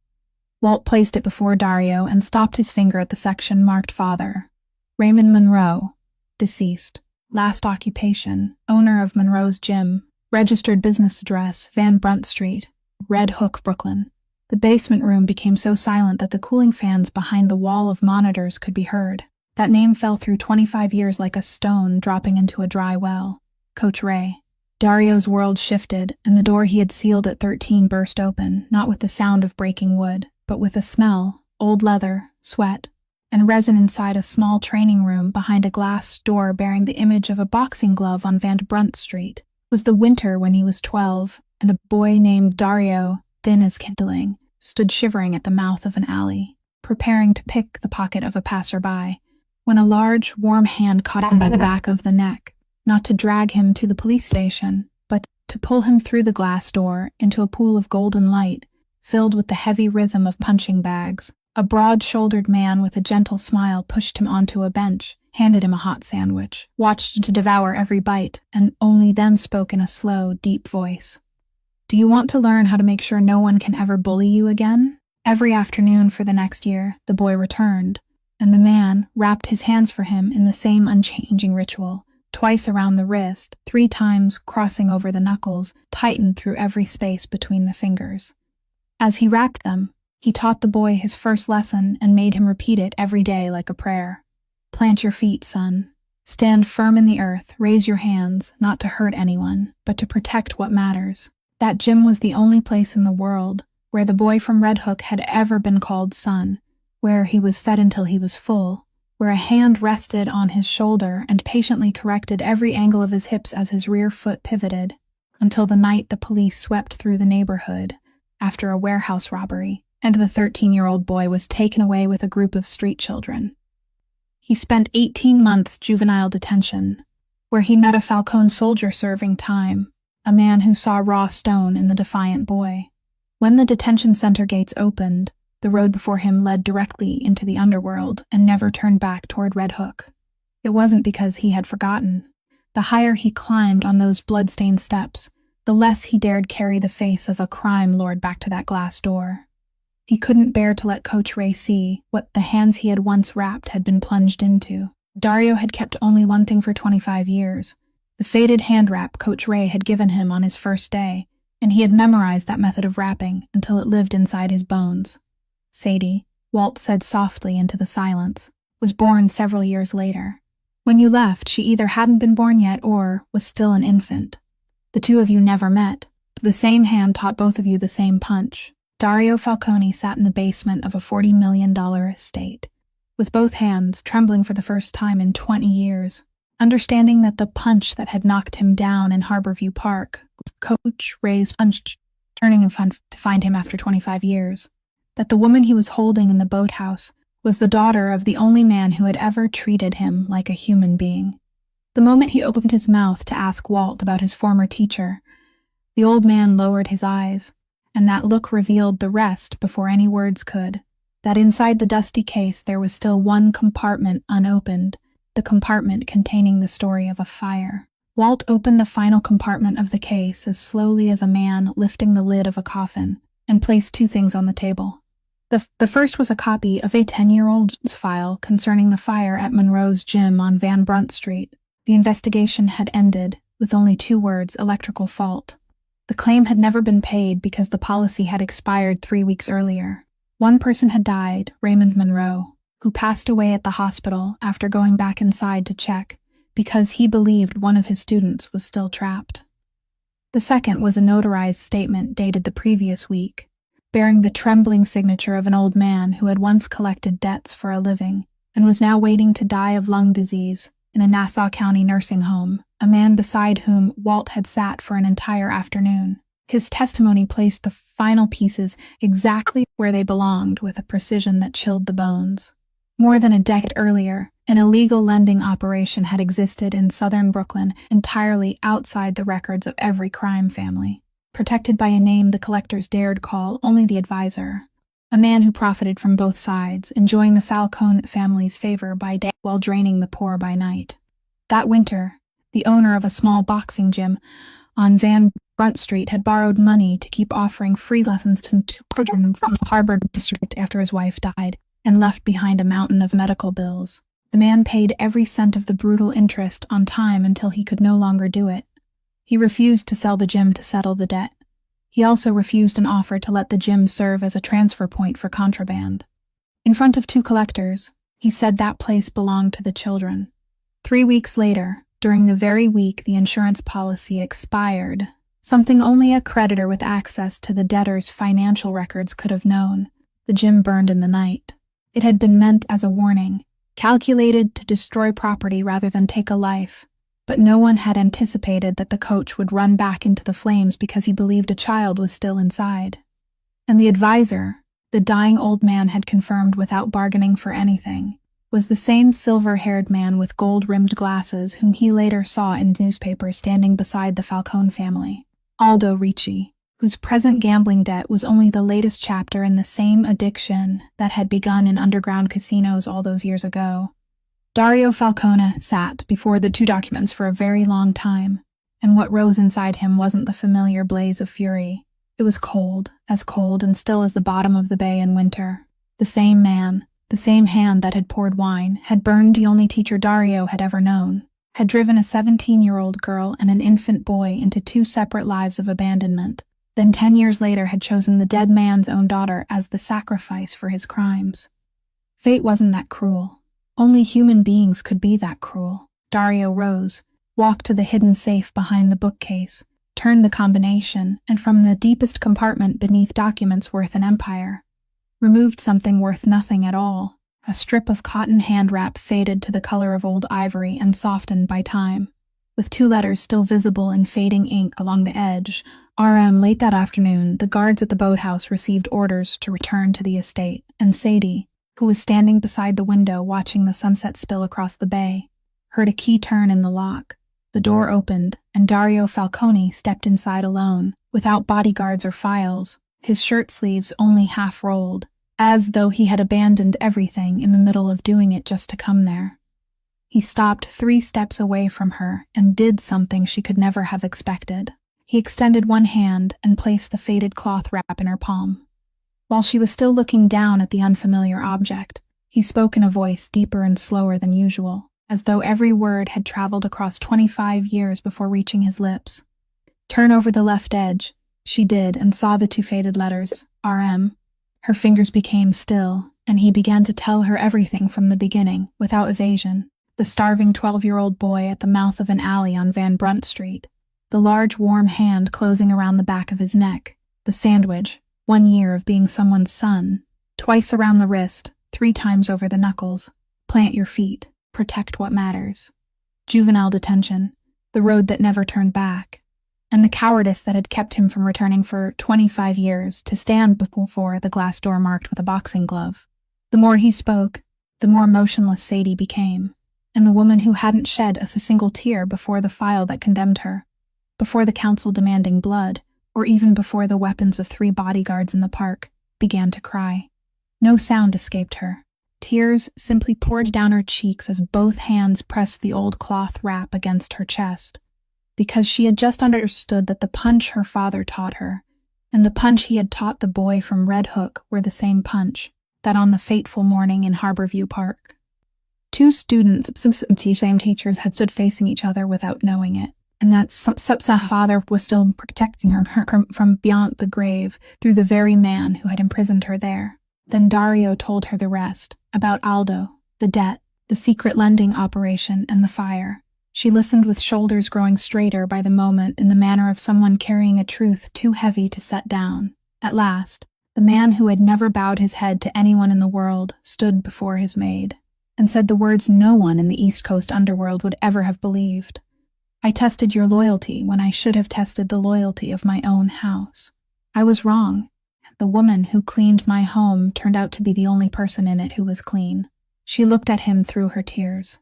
Walt placed it before Dario and stopped his finger at the section marked Father. Raymond Monroe, deceased. Last occupation, owner of Monroe's Gym. Registered business address, Van Brunt Street, Red Hook, Brooklyn. The basement room became so silent that the cooling fans behind the wall of monitors could be heard. That name fell through 25 years like a stone dropping into a dry well. Coach Ray. Dario's world shifted, and the door he had sealed at 13 burst open, not with the sound of breaking wood, but with a smell, old leather, sweat, and resin inside a small training room behind a glass door bearing the image of a boxing glove on Van Brunt Street. It was the winter when he was 12, and a boy named Dario, thin as kindling, stood shivering at the mouth of an alley, preparing to pick the pocket of a passerby, when a large, warm hand caught him by the back of the neck, not to drag him to the police station, but to pull him through the glass door into a pool of golden light, filled with the heavy rhythm of punching bags. A broad-shouldered man with a gentle smile pushed him onto a bench, handed him a hot sandwich, watched to devour every bite, and only then spoke in a slow, deep voice. "Do you want to learn how to make sure no one can ever bully you again?" Every afternoon for the next year, the boy returned, and the man wrapped his hands for him in the same unchanging ritual, twice around the wrist, 3 times crossing over the knuckles, tightened through every space between the fingers. As he wrapped them, he taught the boy his first lesson and made him repeat it every day like a prayer. "Plant your feet, son. Stand firm in the earth, raise your hands, not to hurt anyone, but to protect what matters." That gym was the only place in the world where the boy from Red Hook had ever been called son, where he was fed until he was full, where a hand rested on his shoulder and patiently corrected every angle of his hips as his rear foot pivoted, until the night the police swept through the neighborhood after a warehouse robbery, and the 13-year-old boy was taken away with a group of street children. He spent 18 months juvenile detention, where he met a Falcone soldier serving time, a man who saw raw stone in the defiant boy. When the detention center gates opened, the road before him led directly into the underworld and never turned back toward Red Hook. It wasn't because he had forgotten. The higher he climbed on those blood-stained steps, the less he dared carry the face of a crime lord back to that glass door. He couldn't bear to let Coach Ray see what the hands he had once wrapped had been plunged into. Dario had kept only one thing for 25 years, the faded hand wrap Coach Ray had given him on his first day, and he had memorized that method of wrapping until it lived inside his bones. Sadie, Walt said softly into the silence, was born several years later. When you left, she either hadn't been born yet or was still an infant. The two of you never met, but the same hand taught both of you the same punch. Dario Falcone sat in the basement of a $40 million estate, with both hands trembling for the first time in 20 years, understanding that the punch that had knocked him down in Harborview Park was Coach Ray's punch, turning to find him after 25 years, that the woman he was holding in the boathouse was the daughter of the only man who had ever treated him like a human being. The moment he opened his mouth to ask Walt about his former teacher, the old man lowered his eyes, and that look revealed the rest before any words could, that inside the dusty case there was still one compartment unopened, the compartment containing the story of a fire. Walt opened the final compartment of the case as slowly as a man lifting the lid of a coffin, and placed 2 things on the table. The first was a copy of a 10-year-old's file concerning the fire at Monroe's Gym on Van Brunt Street. The investigation had ended with only 2 words, electrical fault. The claim had never been paid because the policy had expired 3 weeks earlier. One person had died, Raymond Monroe, who passed away at the hospital after going back inside to check because he believed one of his students was still trapped. The second was a notarized statement dated the previous week, bearing the trembling signature of an old man who had once collected debts for a living and was now waiting to die of lung disease in a Nassau County nursing home, a man beside whom Walt had sat for an entire afternoon. His testimony placed the final pieces exactly where they belonged with a precision that chilled the bones. More than a decade earlier, an illegal lending operation had existed in southern Brooklyn entirely outside the records of every crime family, protected by a name the collectors dared call only the advisor, a man who profited from both sides, enjoying the Falcone family's favor by day while draining the poor by night. That winter, the owner of a small boxing gym on Van Brunt Street had borrowed money to keep offering free lessons to children from the Harbor district after his wife died, and left behind a mountain of medical bills. The man paid every cent of the brutal interest on time until he could no longer do it. He refused to sell the gym to settle the debt. He also refused an offer to let the gym serve as a transfer point for contraband. In front of two collectors, he said that place belonged to the children. 3 weeks later, during the very week the insurance policy expired, something only a creditor with access to the debtor's financial records could have known, the gym burned in the night. It had been meant as a warning, calculated to destroy property rather than take a life, but no one had anticipated that the coach would run back into the flames because he believed a child was still inside. And the advisor, the dying old man had confirmed without bargaining for anything, was the same silver-haired man with gold-rimmed glasses whom he later saw in newspapers standing beside the Falcone family, Aldo Ricci, whose present gambling debt was only the latest chapter in the same addiction that had begun in underground casinos all those years ago. Dario Falcone sat before the two documents for a very long time, and what rose inside him wasn't the familiar blaze of fury. It was cold and still as the bottom of the bay in winter. The same man, the same hand that had poured wine, had burned the only teacher Dario had ever known, had driven a 17-year-old girl and an infant boy into 2 separate lives of abandonment, then 10 years later had chosen the dead man's own daughter as the sacrifice for his crimes. Fate wasn't that cruel. Only human beings could be that cruel. Dario rose, walked to the hidden safe behind the bookcase, turned the combination, and from the deepest compartment beneath documents worth an empire, removed something worth nothing at all, a strip of cotton hand wrap faded to the color of old ivory and softened by time, with 2 letters still visible in fading ink along the edge. RM. Late that afternoon, the guards at the boathouse received orders to return to the estate, and Sadie, who was standing beside the window watching the sunset spill across the bay, heard a key turn in the lock. The door opened, and Dario Falcone stepped inside alone, without bodyguards or files, his shirt sleeves only half rolled, as though he had abandoned everything in the middle of doing it just to come there. He stopped 3 steps away from her and did something she could never have expected. He extended one hand and placed the faded cloth wrap in her palm. While she was still looking down at the unfamiliar object, he spoke in a voice deeper and slower than usual, as though every word had traveled across 25 years before reaching his lips. Turn over the left edge. She did, and saw the 2 faded letters, RM. Her fingers became still, and he began to tell her everything from the beginning, without evasion. The starving 12-year-old boy at the mouth of an alley on Van Brunt Street, the large warm hand closing around the back of his neck, the sandwich, 1 year of being someone's son, twice around the wrist, 3 times over the knuckles, plant your feet, protect what matters, juvenile detention, the road that never turned back, and the cowardice that had kept him from returning for 25 years to stand before the glass door marked with a boxing glove. The more he spoke, the more motionless Sadie became, and the woman who hadn't shed a single tear before the file that condemned her, before the council demanding blood, or even before the weapons of 3 bodyguards in the park, began to cry. No sound escaped her. Tears simply poured down her cheeks as both hands pressed the old cloth wrap against her chest, because she had just understood that the punch her father taught her, and the punch he had taught the boy from Red Hook were the same punch, that on the fateful morning in Harborview Park. 2 students, same teachers, had stood facing each other without knowing it, and that father was still protecting her from beyond the grave through the very man who had imprisoned her there. Then Dario told her the rest, about Aldo, the debt, the secret lending operation, and the fire. She listened with shoulders growing straighter by the moment in the manner of someone carrying a truth too heavy to set down. At last, the man who had never bowed his head to anyone in the world stood before his maid, and said the words no one in the East Coast underworld would ever have believed. I tested your loyalty when I should have tested the loyalty of my own house. I was wrong. The woman who cleaned my home turned out to be the only person in it who was clean. She looked at him through her tears.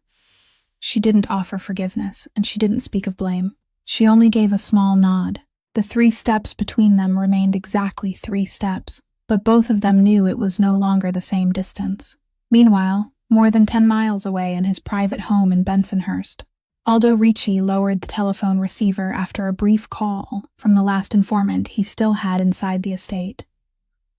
She didn't offer forgiveness, and she didn't speak of blame. She only gave a small nod. The 3 steps between them remained exactly 3 steps, but both of them knew it was no longer the same distance. Meanwhile, more than 10 miles away in his private home in Bensonhurst, Aldo Ricci lowered the telephone receiver after a brief call from the last informant he still had inside the estate.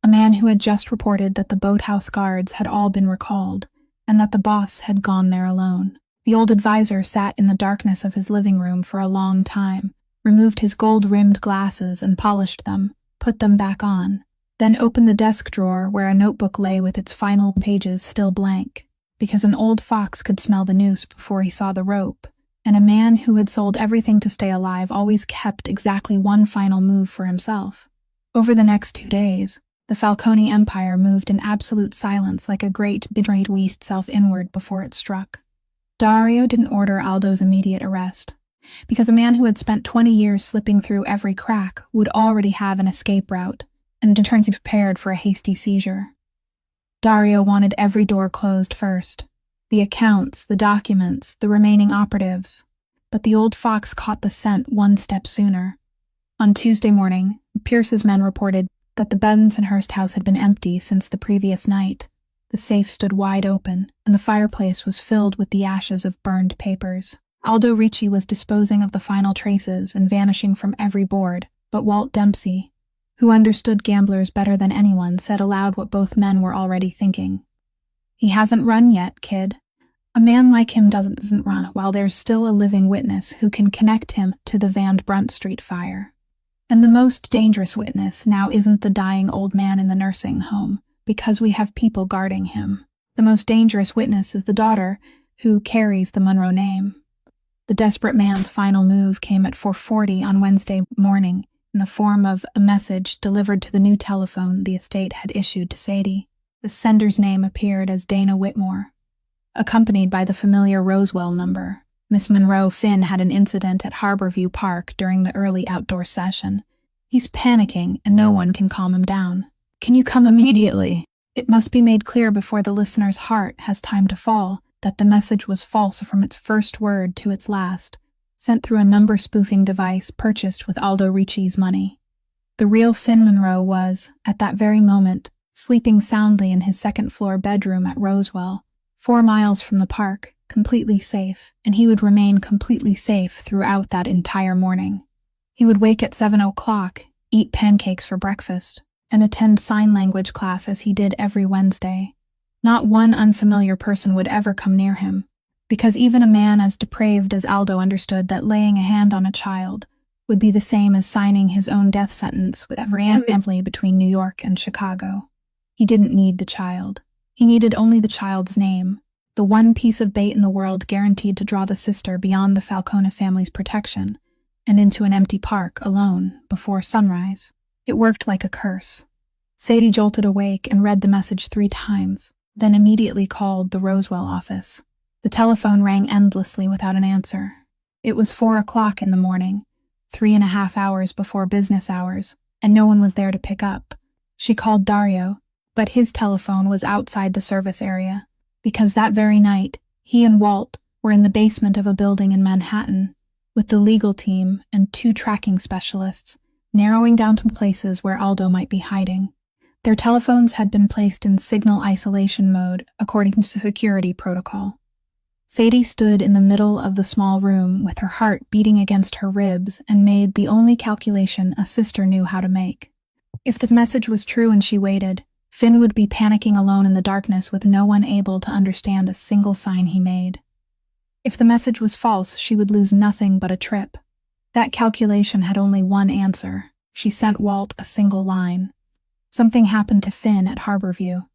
A man who had just reported that the boathouse guards had all been recalled, and that the boss had gone there alone. The old advisor sat in the darkness of his living room for a long time, removed his gold-rimmed glasses and polished them, put them back on, then opened the desk drawer where a notebook lay with its final pages still blank, because an old fox could smell the noose before he saw the rope, and a man who had sold everything to stay alive always kept exactly one final move for himself. Over the next 2 days, the Falcone Empire moved in absolute silence like a great betrayed weast self inward before it struck. Dario didn't order Aldo's immediate arrest, because a man who had spent 20 years slipping through every crack would already have an escape route, and in turn he prepared for a hasty seizure. Dario wanted every door closed first. The accounts, the documents, the remaining operatives. But the old fox caught the scent 1 step sooner. On Tuesday morning, Pierce's men reported that the Bensonhurst house had been empty since the previous night. The safe stood wide open, and the fireplace was filled with the ashes of burned papers. Aldo Ricci was disposing of the final traces and vanishing from every board, but Walt Dempsey, who understood gamblers better than anyone, said aloud what both men were already thinking. He hasn't run yet, kid. A man like him doesn't run while there's still a living witness who can connect him to the Van Brunt Street fire. And the most dangerous witness now isn't the dying old man in the nursing home, because we have people guarding him. The most dangerous witness is the daughter who carries the Monroe name. The desperate man's final move came at 4:40 on Wednesday morning in the form of a message delivered to the new telephone the estate had issued to Sadie. The sender's name appeared as Dana Whitmore, accompanied by the familiar Roswell number. Miss Monroe Finn had an incident at Harborview Park during the early outdoor session. He's panicking and no one can calm him down. Can you come immediately? It must be made clear before the listener's heart has time to fall that the message was false from its first word to its last, sent through a number-spoofing device purchased with Aldo Ricci's money. The real Finn Monroe was, at that very moment, sleeping soundly in his second-floor bedroom at Roswell, 4 miles from the park, completely safe, and he would remain completely safe throughout that entire morning. He would wake at 7 o'clock, eat pancakes for breakfast, and attend sign language class as he did every Wednesday. Not one unfamiliar person would ever come near him, because even a man as depraved as Aldo understood that laying a hand on a child would be the same as signing his own death sentence with every family between New York and Chicago. He didn't need the child. He needed only the child's name, the one piece of bait in the world guaranteed to draw the sister beyond the Falcone family's protection and into an empty park alone before sunrise. It worked like a curse. Sadie jolted awake and read the message 3 times, then immediately called the Roswell office. The telephone rang endlessly without an answer. It was 4 o'clock in the morning, 3.5 hours before business hours, and no one was there to pick up. She called Dario, but his telephone was outside the service area, because that very night, he and Walt were in the basement of a building in Manhattan, with the legal team and 2 tracking specialists, narrowing down to places where Aldo might be hiding. Their telephones had been placed in signal isolation mode according to security protocol. Sadie stood in the middle of the small room with her heart beating against her ribs and made the only calculation a sister knew how to make. If this message was true and she waited, Finn would be panicking alone in the darkness with no one able to understand a single sign he made. If the message was false, she would lose nothing but a trip. That calculation had only one answer. She sent Walt a single line. Something happened to Finn at Harborview.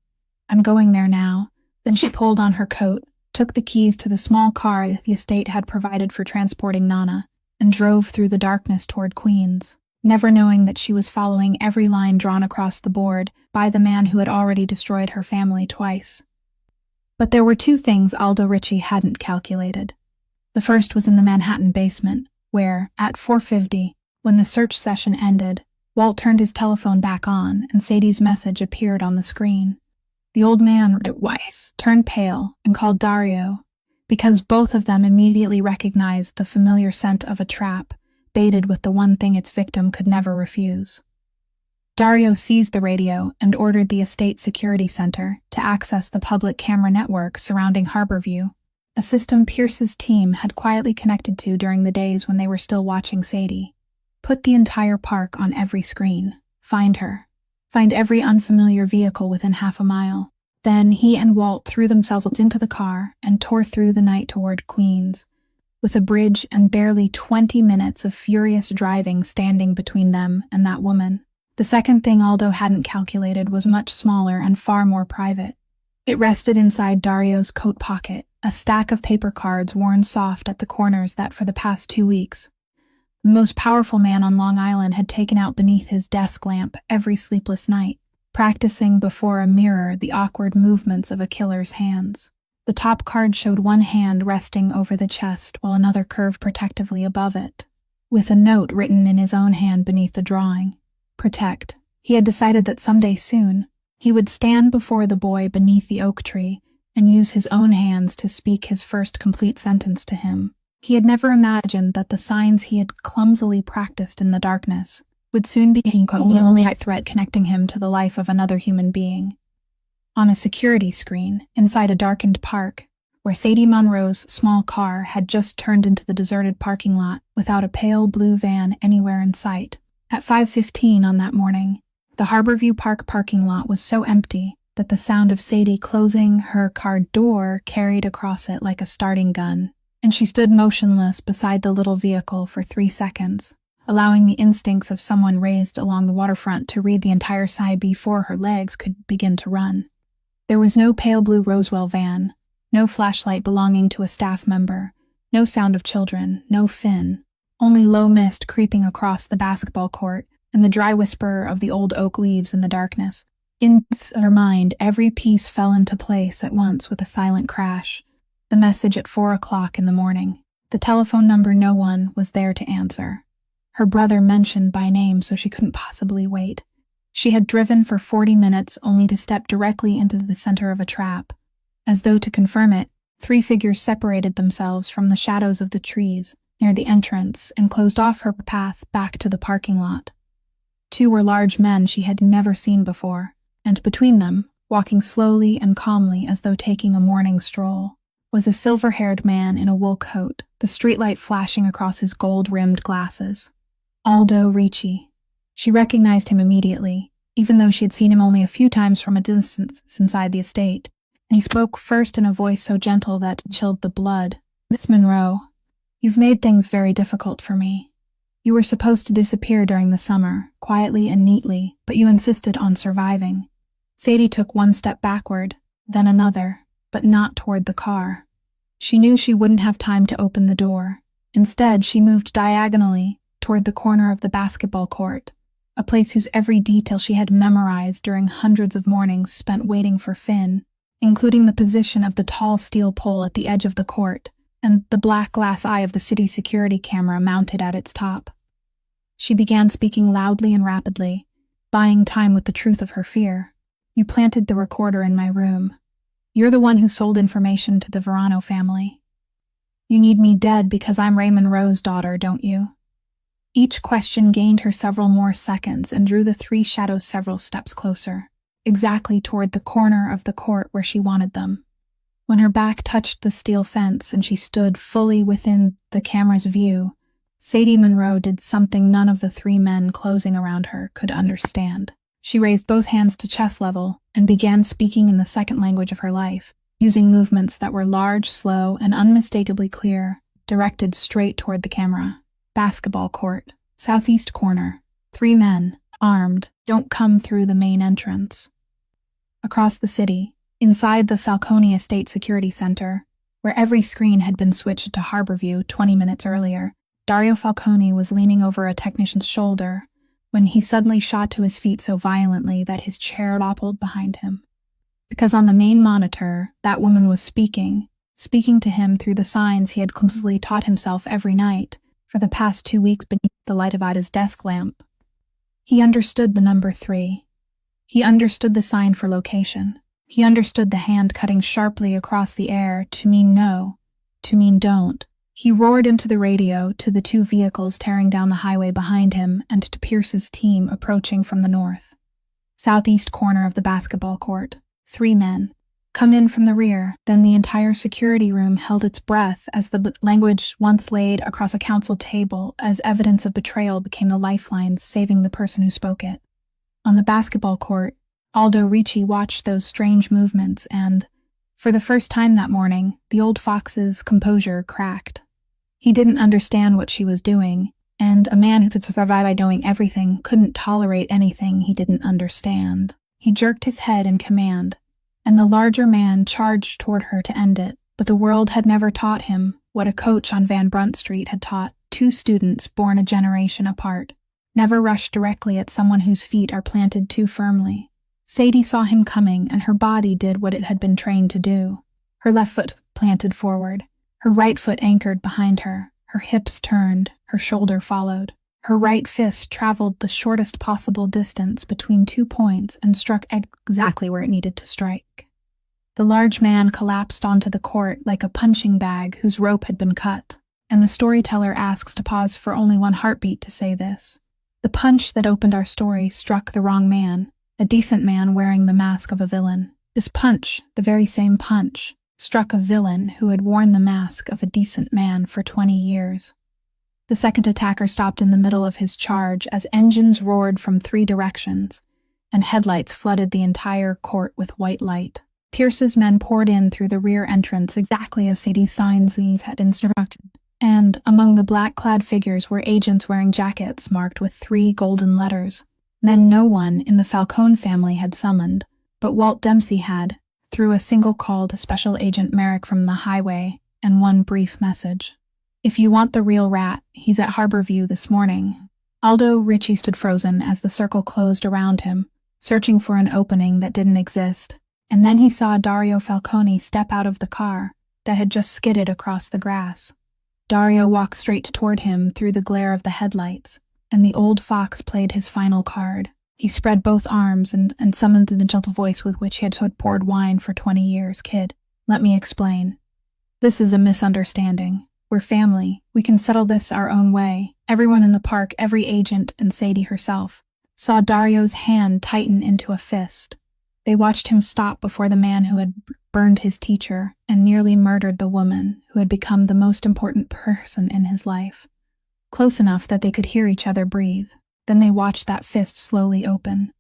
I'm going there now. Then she pulled on her coat, took the keys to the small car the estate had provided for transporting Nana, and drove through the darkness toward Queens, never knowing that she was following every line drawn across the board by the man who had already destroyed her family twice. But there were two things Aldo Ritchie hadn't calculated. The first was in the Manhattan basement, where, at 4:50, when the search session ended, Walt turned his telephone back on and Sadie's message appeared on the screen. The old man read it twice, turned pale, and called Dario, because both of them immediately recognized the familiar scent of a trap, baited with the one thing its victim could never refuse. Dario seized the radio and ordered the estate security center to access the public camera network surrounding Harborview, a system Pierce's team had quietly connected to during the days when they were still watching Sadie. Put the entire park on every screen. Find her. Find every unfamiliar vehicle within half a mile. Then he and Walt threw themselves into the car and tore through the night toward Queens, with a bridge and barely 20 minutes of furious driving standing between them and that woman. The second thing Aldo hadn't calculated was much smaller and far more private. It rested inside Dario's coat pocket, a stack of paper cards worn soft at the corners that for the past 2 weeks, the most powerful man on Long Island had taken out beneath his desk lamp every sleepless night, practicing before a mirror the awkward movements of a killer's hands. The top card showed one hand resting over the chest while another curved protectively above it, with a note written in his own hand beneath the drawing. Protect. He had decided that someday soon, he would stand before the boy beneath the oak tree and use his own hands to speak his first complete sentence to him. He had never imagined that the signs he had clumsily practiced in the darkness would soon become the only threat connecting him to the life of another human being. On a security screen, inside a darkened park, where Sadie Monroe's small car had just turned into the deserted parking lot without a pale blue van anywhere in sight, at 5:15 on that morning, the Harborview Park parking lot was so empty that the sound of Sadie closing her car door carried across it like a starting gun, and she stood motionless beside the little vehicle for 3 seconds, allowing the instincts of someone raised along the waterfront to read the entire side before her legs could begin to run. There was no pale blue Roswell van, no flashlight belonging to a staff member, no sound of children, no Finn, only low mist creeping across the basketball court and the dry whisper of the old oak leaves in the darkness. In her mind, every piece fell into place at once with a silent crash. The message at 4 o'clock in the morning. The telephone number no one was there to answer. Her brother mentioned by name, so she couldn't possibly wait. She had driven for 40 minutes only to step directly into the center of a trap. As though to confirm it, 3 figures separated themselves from the shadows of the trees near the entrance and closed off her path back to the parking lot. 2 were large men she had never seen before, and between them, walking slowly and calmly as though taking a morning stroll, was a silver-haired man in a wool coat, the streetlight flashing across his gold-rimmed glasses. Aldo Ritchie. She recognized him immediately, even though she had seen him only a few times from a distance inside the estate, and he spoke first in a voice so gentle that it chilled the blood. "Miss Monroe, you've made things very difficult for me. You were supposed to disappear during the summer, quietly and neatly, but you insisted on surviving." Sadie took 1 step backward, then another, but not toward the car. She knew she wouldn't have time to open the door. Instead, she moved diagonally toward the corner of the basketball court, a place whose every detail she had memorized during hundreds of mornings spent waiting for Finn, including the position of the tall steel pole at the edge of the court and the black glass eye of the city security camera mounted at its top. She began speaking loudly and rapidly, buying time with the truth of her fear. "You planted the recorder in my room. You're the one who sold information to the Verano family. You need me dead because I'm Ray Monroe's daughter, don't you?" Each question gained her several more seconds and drew the 3 shadows several steps closer, exactly toward the corner of the court where she wanted them. When her back touched the steel fence and she stood fully within the camera's view, Sadie Monroe did something none of the 3 men closing around her could understand. She raised both hands to chest level and began speaking in the second language of her life, using movements that were large, slow, and unmistakably clear, directed straight toward the camera. "Basketball court, southeast corner, 3 men, armed, don't come through the main entrance." Across the city, inside the Falcone Estate Security Center, where every screen had been switched to Harborview 20 minutes earlier. Dario Falcone was leaning over a technician's shoulder when he suddenly shot to his feet so violently that his chair toppled behind him. Because on the main monitor, that woman was speaking to him through the signs he had clumsily taught himself every night for the past 2 weeks beneath the light of Ida's desk lamp. He understood the number 3. He understood the sign for location. He understood the hand cutting sharply across the air to mean no, to mean don't. He roared into the radio to the 2 vehicles tearing down the highway behind him and to Pierce's team approaching from the north. Southeast corner of the basketball court. 3 men. Come in from the rear. Then the entire security room held its breath as the language once laid across a council table as evidence of betrayal became the lifeline saving the person who spoke it. On the basketball court, Aldo Ricci watched those strange movements and, for the first time that morning, the old fox's composure cracked. He didn't understand what she was doing, and a man who could survive by knowing everything couldn't tolerate anything he didn't understand. He jerked his head in command, and the larger man charged toward her to end it, but the world had never taught him what a coach on Van Brunt Street had taught 2 students born a generation apart. Never rush directly at someone whose feet are planted too firmly. Sadie saw him coming, and her body did what it had been trained to do. Her left foot planted forward, her right foot anchored behind her, her hips turned, her shoulder followed. Her right fist traveled the shortest possible distance between 2 points and struck exactly where it needed to strike. The large man collapsed onto the court like a punching bag whose rope had been cut, and the storyteller asks to pause for only 1 heartbeat to say this. The punch that opened our story struck the wrong man, a decent man wearing the mask of a villain. This punch, the very same punch, struck a villain who had worn the mask of a decent man for 20 years. The second attacker stopped in the middle of his charge as engines roared from 3 directions, and headlights flooded the entire court with white light. Pierce's men poured in through the rear entrance exactly as Sadie's signs had instructed, and among the black-clad figures were agents wearing jackets marked with 3 golden letters. Men no one in the Falcone family had summoned, but Walt Dempsey had, through a single call to Special Agent Merrick from the highway and 1 brief message. If you want the real rat, he's at Harborview this morning. Aldo Ricci stood frozen as the circle closed around him, searching for an opening that didn't exist, and then he saw Dario Falcone step out of the car that had just skidded across the grass. Dario walked straight toward him through the glare of the headlights, and the old fox played his final card. He spread both arms and summoned the gentle voice with which he had poured wine for 20 years. Kid, let me explain. This is a misunderstanding. We're family. We can settle this our own way. Everyone in the park, every agent, and Sadie herself, saw Dario's hand tighten into a fist. They watched him stop before the man who had burned his teacher and nearly murdered the woman who had become the most important person in his life. Close enough that they could hear each other breathe. Then they watched that fist slowly open.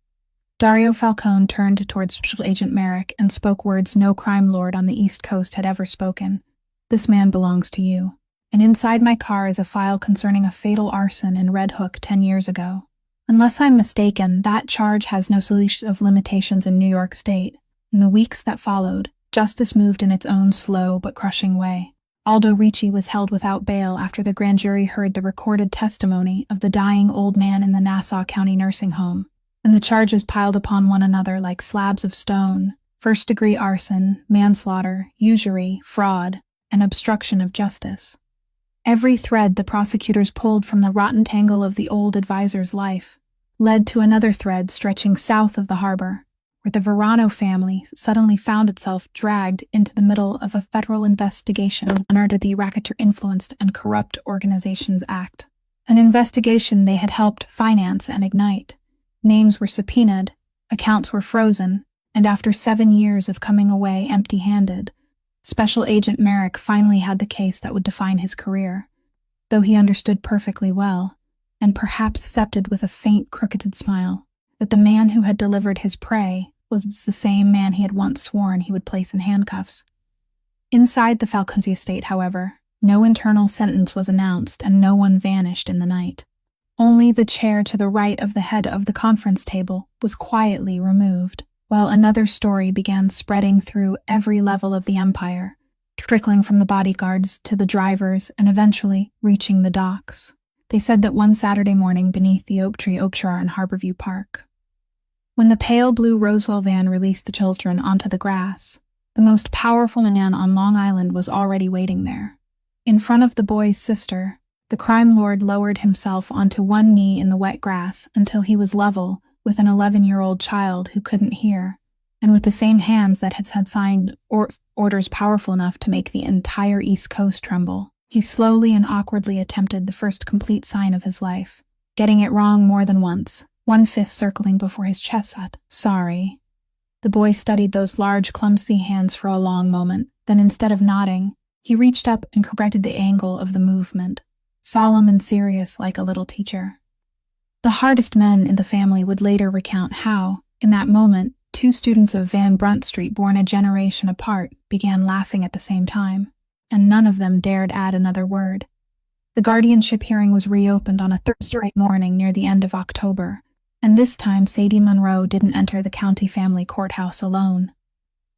Dario Falcone turned towards Special Agent Merrick and spoke words no crime lord on the East Coast had ever spoken. This man belongs to you. And inside my car is a file concerning a fatal arson in Red Hook 10 years ago. Unless I'm mistaken, that charge has no statute of limitations in New York State. In the weeks that followed, justice moved in its own slow but crushing way. Aldo Ricci was held without bail after the grand jury heard the recorded testimony of the dying old man in the Nassau County nursing home, and the charges piled upon one another like slabs of stone: first-degree arson, manslaughter, usury, fraud, and obstruction of justice. Every thread the prosecutors pulled from the rotten tangle of the old advisor's life led to another thread stretching south of the harbor, where the Verano family suddenly found itself dragged into the middle of a federal investigation under the Racketeer-Influenced and Corrupt Organizations Act, an investigation they had helped finance and ignite. Names were subpoenaed, accounts were frozen, and after 7 years of coming away empty-handed, Special Agent Merrick finally had the case that would define his career, though he understood perfectly well, and perhaps accepted with a faint crooked smile, that the man who had delivered his prey was the same man he had once sworn he would place in handcuffs. Inside the Falcone estate, however, no internal sentence was announced and no one vanished in the night. Only the chair to the right of the head of the conference table was quietly removed, while another story began spreading through every level of the empire, trickling from the bodyguards to the drivers and eventually reaching the docks. They said that one Saturday morning beneath the oak tree Oakshire in Harborview Park, when the pale blue Roswell van released the children onto the grass, the most powerful man on Long Island was already waiting there. In front of the boy's sister, the crime lord lowered himself onto one knee in the wet grass until he was level with an 11-year-old child who couldn't hear, and with the same hands that had signed orders powerful enough to make the entire East Coast tremble. He slowly and awkwardly attempted the first complete sign of his life, getting it wrong more than once, one fist circling before his chest said, "Sorry." The boy studied those large, clumsy hands for a long moment, then instead of nodding, he reached up and corrected the angle of the movement, solemn and serious like a little teacher. The hardest men in the family would later recount how, in that moment, two students of Van Brunt Street born a generation apart began laughing at the same time, and none of them dared add another word. The guardianship hearing was reopened on a Thursday morning near the end of October, and this time Sadie Monroe didn't enter the county family courthouse alone.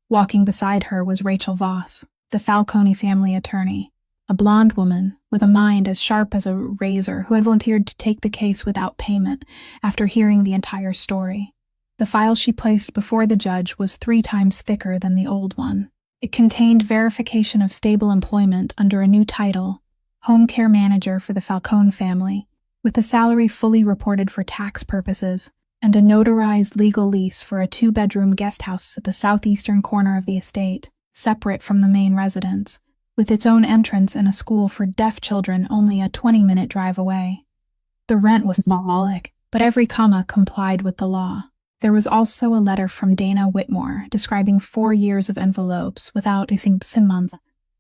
Walking beside her was Rachel Voss, the Falcone family attorney, a blonde woman with a mind as sharp as a razor who had volunteered to take the case without payment after hearing the entire story. The file she placed before the judge was 3 times thicker than the old one. It contained verification of stable employment under a new title, home care manager for the Falcone family, with a salary fully reported for tax purposes, and a notarized legal lease for a 2-bedroom guest house at the southeastern corner of the estate, separate from the main residence, with its own entrance and a school for deaf children only a 20-minute drive away. The rent was symbolic, but every comma complied with the law. There was also a letter from Dana Whitmore describing 4 years of envelopes without a Simpson month,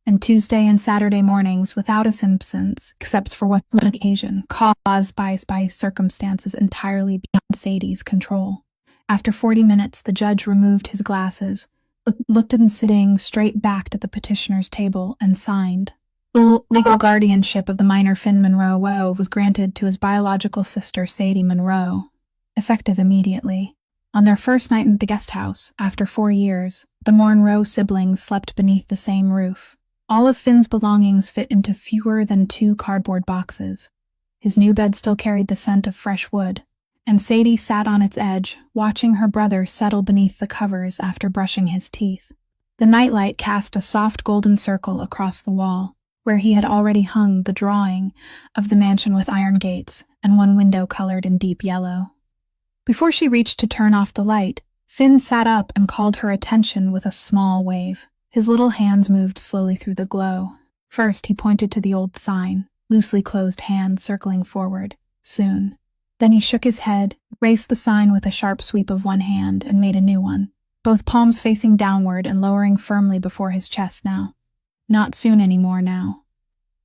and Tuesday and Saturday mornings without a Simpsons, except for one occasion, caused by circumstances entirely beyond Sadie's control. After 40 minutes, the judge removed his glasses, looked at him sitting straight-backed at the petitioner's table, and signed. The legal guardianship of the minor Finn Monroe was granted to his biological sister Sadie Monroe, effective immediately. On their first night in the guest house, after 4 years, the Monroe siblings slept beneath the same roof. All of Finn's belongings fit into fewer than 2 cardboard boxes. His new bed still carried the scent of fresh wood, and Sadie sat on its edge, watching her brother settle beneath the covers after brushing his teeth. The nightlight cast a soft golden circle across the wall, where he had already hung the drawing of the mansion with iron gates and one window colored in deep yellow. Before she reached to turn off the light, Finn sat up and called her attention with a small wave. His little hands moved slowly through the glow. First, he pointed to the old sign, loosely closed hand circling forward, soon. Then he shook his head, raised the sign with a sharp sweep of one hand, and made a new one, both palms facing downward and lowering firmly before his chest now. Not soon anymore now.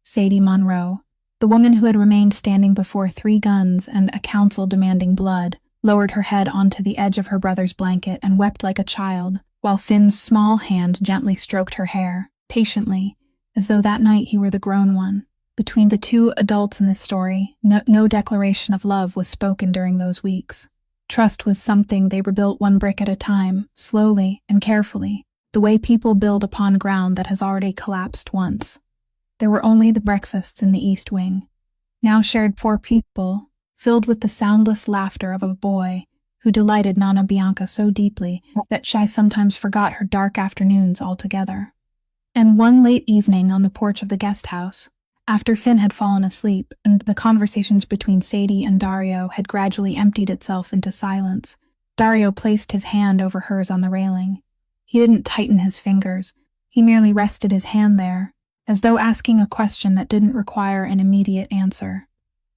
Sadie Monroe, the woman who had remained standing before 3 guns and a counsel demanding blood, lowered her head onto the edge of her brother's blanket and wept like a child, while Finn's small hand gently stroked her hair, patiently, as though that night he were the grown one. Between the 2 adults in this story, no declaration of love was spoken during those weeks. Trust was something they rebuilt one brick at a time, slowly and carefully, the way people build upon ground that has already collapsed once. There were only the breakfasts in the East Wing, now shared 4 people, filled with the soundless laughter of a boy who delighted Nana Bianca so deeply that she sometimes forgot her dark afternoons altogether. And one late evening on the porch of the guest house, after Finn had fallen asleep and the conversations between Sadie and Dario had gradually emptied itself into silence, Dario placed his hand over hers on the railing. He didn't tighten his fingers. He merely rested his hand there, as though asking a question that didn't require an immediate answer.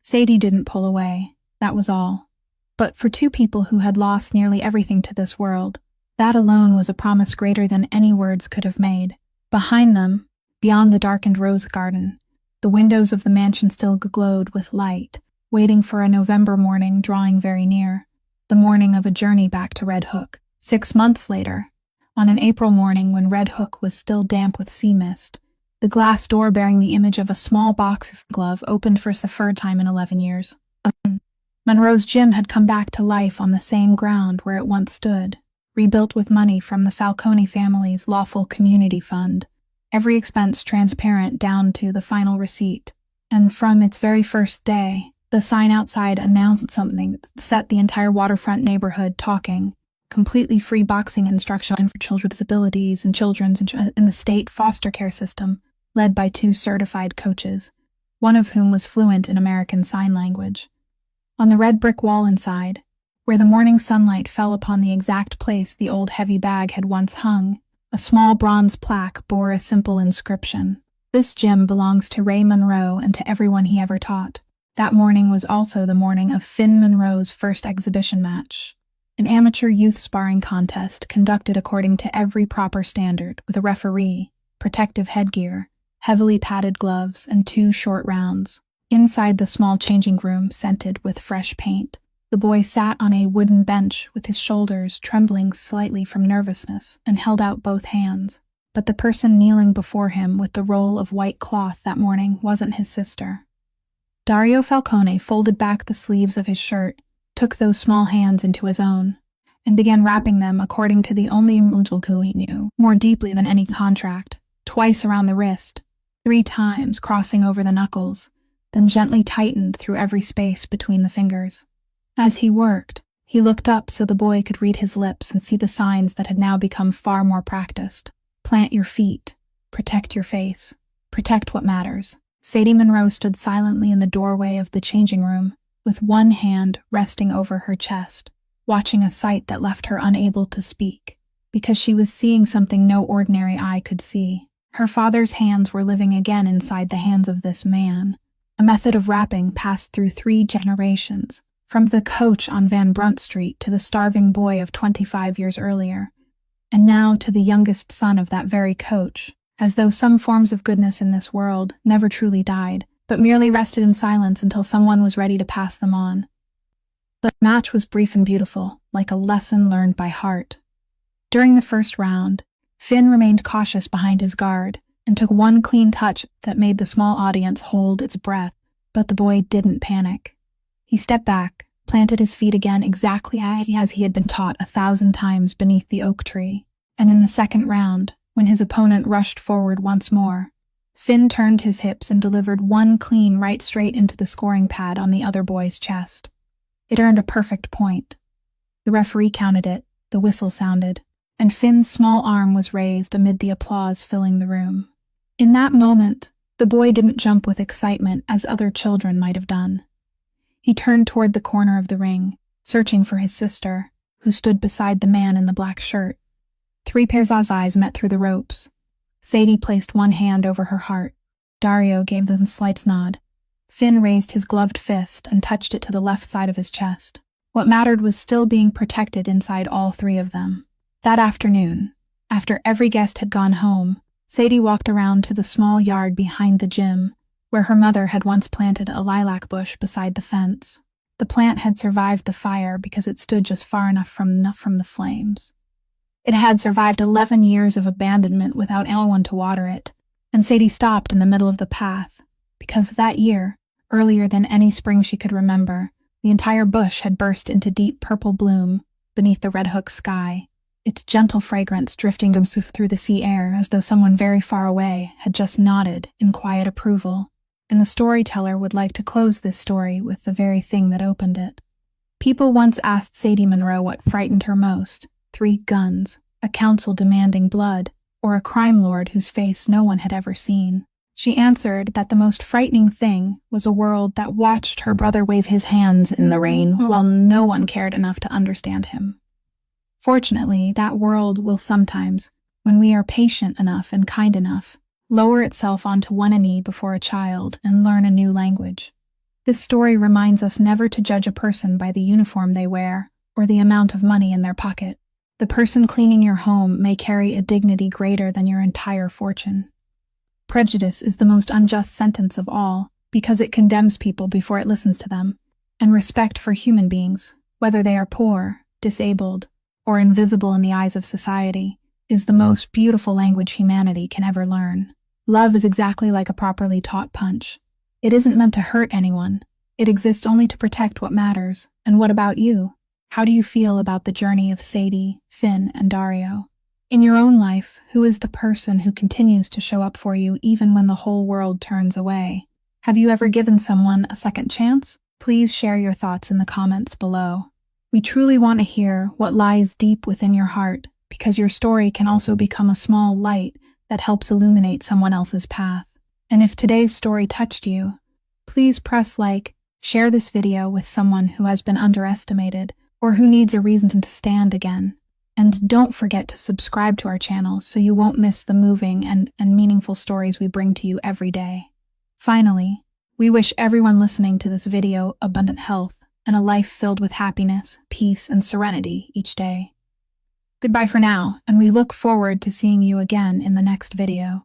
Sadie didn't pull away, that was all. But for 2 people who had lost nearly everything to this world, that alone was a promise greater than any words could have made. Behind them, beyond the darkened rose garden, the windows of the mansion still glowed with light, waiting for a November morning drawing very near, the morning of a journey back to Red Hook. 6 months later, on an April morning when Red Hook was still damp with sea mist, the glass door bearing the image of a small boxing glove opened for the third time in 11 years. Monroe's gym had come back to life on the same ground where it once stood, rebuilt with money from the Falcone family's lawful community fund, every expense transparent down to the final receipt. And from its very first day, the sign outside announced something that set the entire waterfront neighborhood talking. Completely free boxing instruction for children with disabilities and children in the state foster care system, led by 2 certified coaches, one of whom was fluent in American Sign Language. On the red brick wall inside, where the morning sunlight fell upon the exact place the old heavy bag had once hung, a small bronze plaque bore a simple inscription. This gym belongs to Ray Monroe and to everyone he ever taught. That morning was also the morning of Finn Monroe's first exhibition match. An amateur youth sparring contest conducted according to every proper standard, with a referee, protective headgear, heavily padded gloves, and 2 short rounds. Inside the small changing room, scented with fresh paint, the boy sat on a wooden bench with his shoulders trembling slightly from nervousness and held out both hands. But the person kneeling before him with the roll of white cloth that morning wasn't his sister. Dario Falcone folded back the sleeves of his shirt, took those small hands into his own, and began wrapping them according to the only Mujulku he knew, more deeply than any contract, twice around the wrist, 3 times crossing over the knuckles, then gently tightened through every space between the fingers. As he worked, he looked up so the boy could read his lips and see the signs that had now become far more practiced. Plant your feet, protect your face, protect what matters. Sadie Monroe stood silently in the doorway of the changing room, with one hand resting over her chest, watching a sight that left her unable to speak, because she was seeing something no ordinary eye could see. Her father's hands were living again inside the hands of this man. A method of wrapping passed through 3 generations, from the coach on Van Brunt Street to the starving boy of 25 years earlier, and now to the youngest son of that very coach, as though some forms of goodness in this world never truly died, but merely rested in silence until someone was ready to pass them on. The match was brief and beautiful, like a lesson learned by heart. During the first round, Finn remained cautious behind his guard and took one clean touch that made the small audience hold its breath, but the boy didn't panic. He stepped back, planted his feet again exactly as he had been taught 1,000 times beneath the oak tree, and in the second round, when his opponent rushed forward once more, Finn turned his hips and delivered one clean right straight into the scoring pad on the other boy's chest. It earned a perfect point. The referee counted it, the whistle sounded, and Finn's small arm was raised amid the applause filling the room. In that moment, the boy didn't jump with excitement as other children might have done. He turned toward the corner of the ring, searching for his sister, who stood beside the man in the black shirt. 3 pairs of eyes met through the ropes. Sadie placed one hand over her heart. Dario gave the slight nod. Finn raised his gloved fist and touched it to the left side of his chest. What mattered was still being protected inside all 3 of them. That afternoon, after every guest had gone home, Sadie walked around to the small yard behind the gym, where her mother had once planted a lilac bush beside the fence. The plant had survived the fire because it stood just far enough from the flames. It had survived 11 years of abandonment without anyone to water it, and Sadie stopped in the middle of the path, because that year, earlier than any spring she could remember, the entire bush had burst into deep purple bloom beneath the Red Hook sky, its gentle fragrance drifting through the sea air as though someone very far away had just nodded in quiet approval. And the storyteller would like to close this story with the very thing that opened it. People once asked Sadie Monroe what frightened her most: 3 guns, a council demanding blood, or a crime lord whose face no one had ever seen. She answered that the most frightening thing was a world that watched her brother wave his hands in the rain while no one cared enough to understand him. Fortunately, that world will sometimes, when we are patient enough and kind enough, lower itself onto one knee before a child and learn a new language. This story reminds us never to judge a person by the uniform they wear or the amount of money in their pocket. The person cleaning your home may carry a dignity greater than your entire fortune. Prejudice is the most unjust sentence of all, because it condemns people before it listens to them, and respect for human beings, whether they are poor, disabled, or invisible in the eyes of society, is the most beautiful language humanity can ever learn. Love is exactly like a properly taught punch. It isn't meant to hurt anyone. It exists only to protect what matters. And what about you? How do you feel about the journey of Sadie, Finn, and Dario? In your own life, who is the person who continues to show up for you even when the whole world turns away? Have you ever given someone a second chance? Please share your thoughts in the comments below. We truly want to hear what lies deep within your heart, because your story can also become a small light that helps illuminate someone else's path. And if today's story touched you, please press like, share this video with someone who has been underestimated or who needs a reason to stand again. And don't forget to subscribe to our channel so you won't miss the moving and meaningful stories we bring to you every day. Finally, we wish everyone listening to this video abundant health and a life filled with happiness, peace, and serenity each day. Goodbye for now, and we look forward to seeing you again in the next video.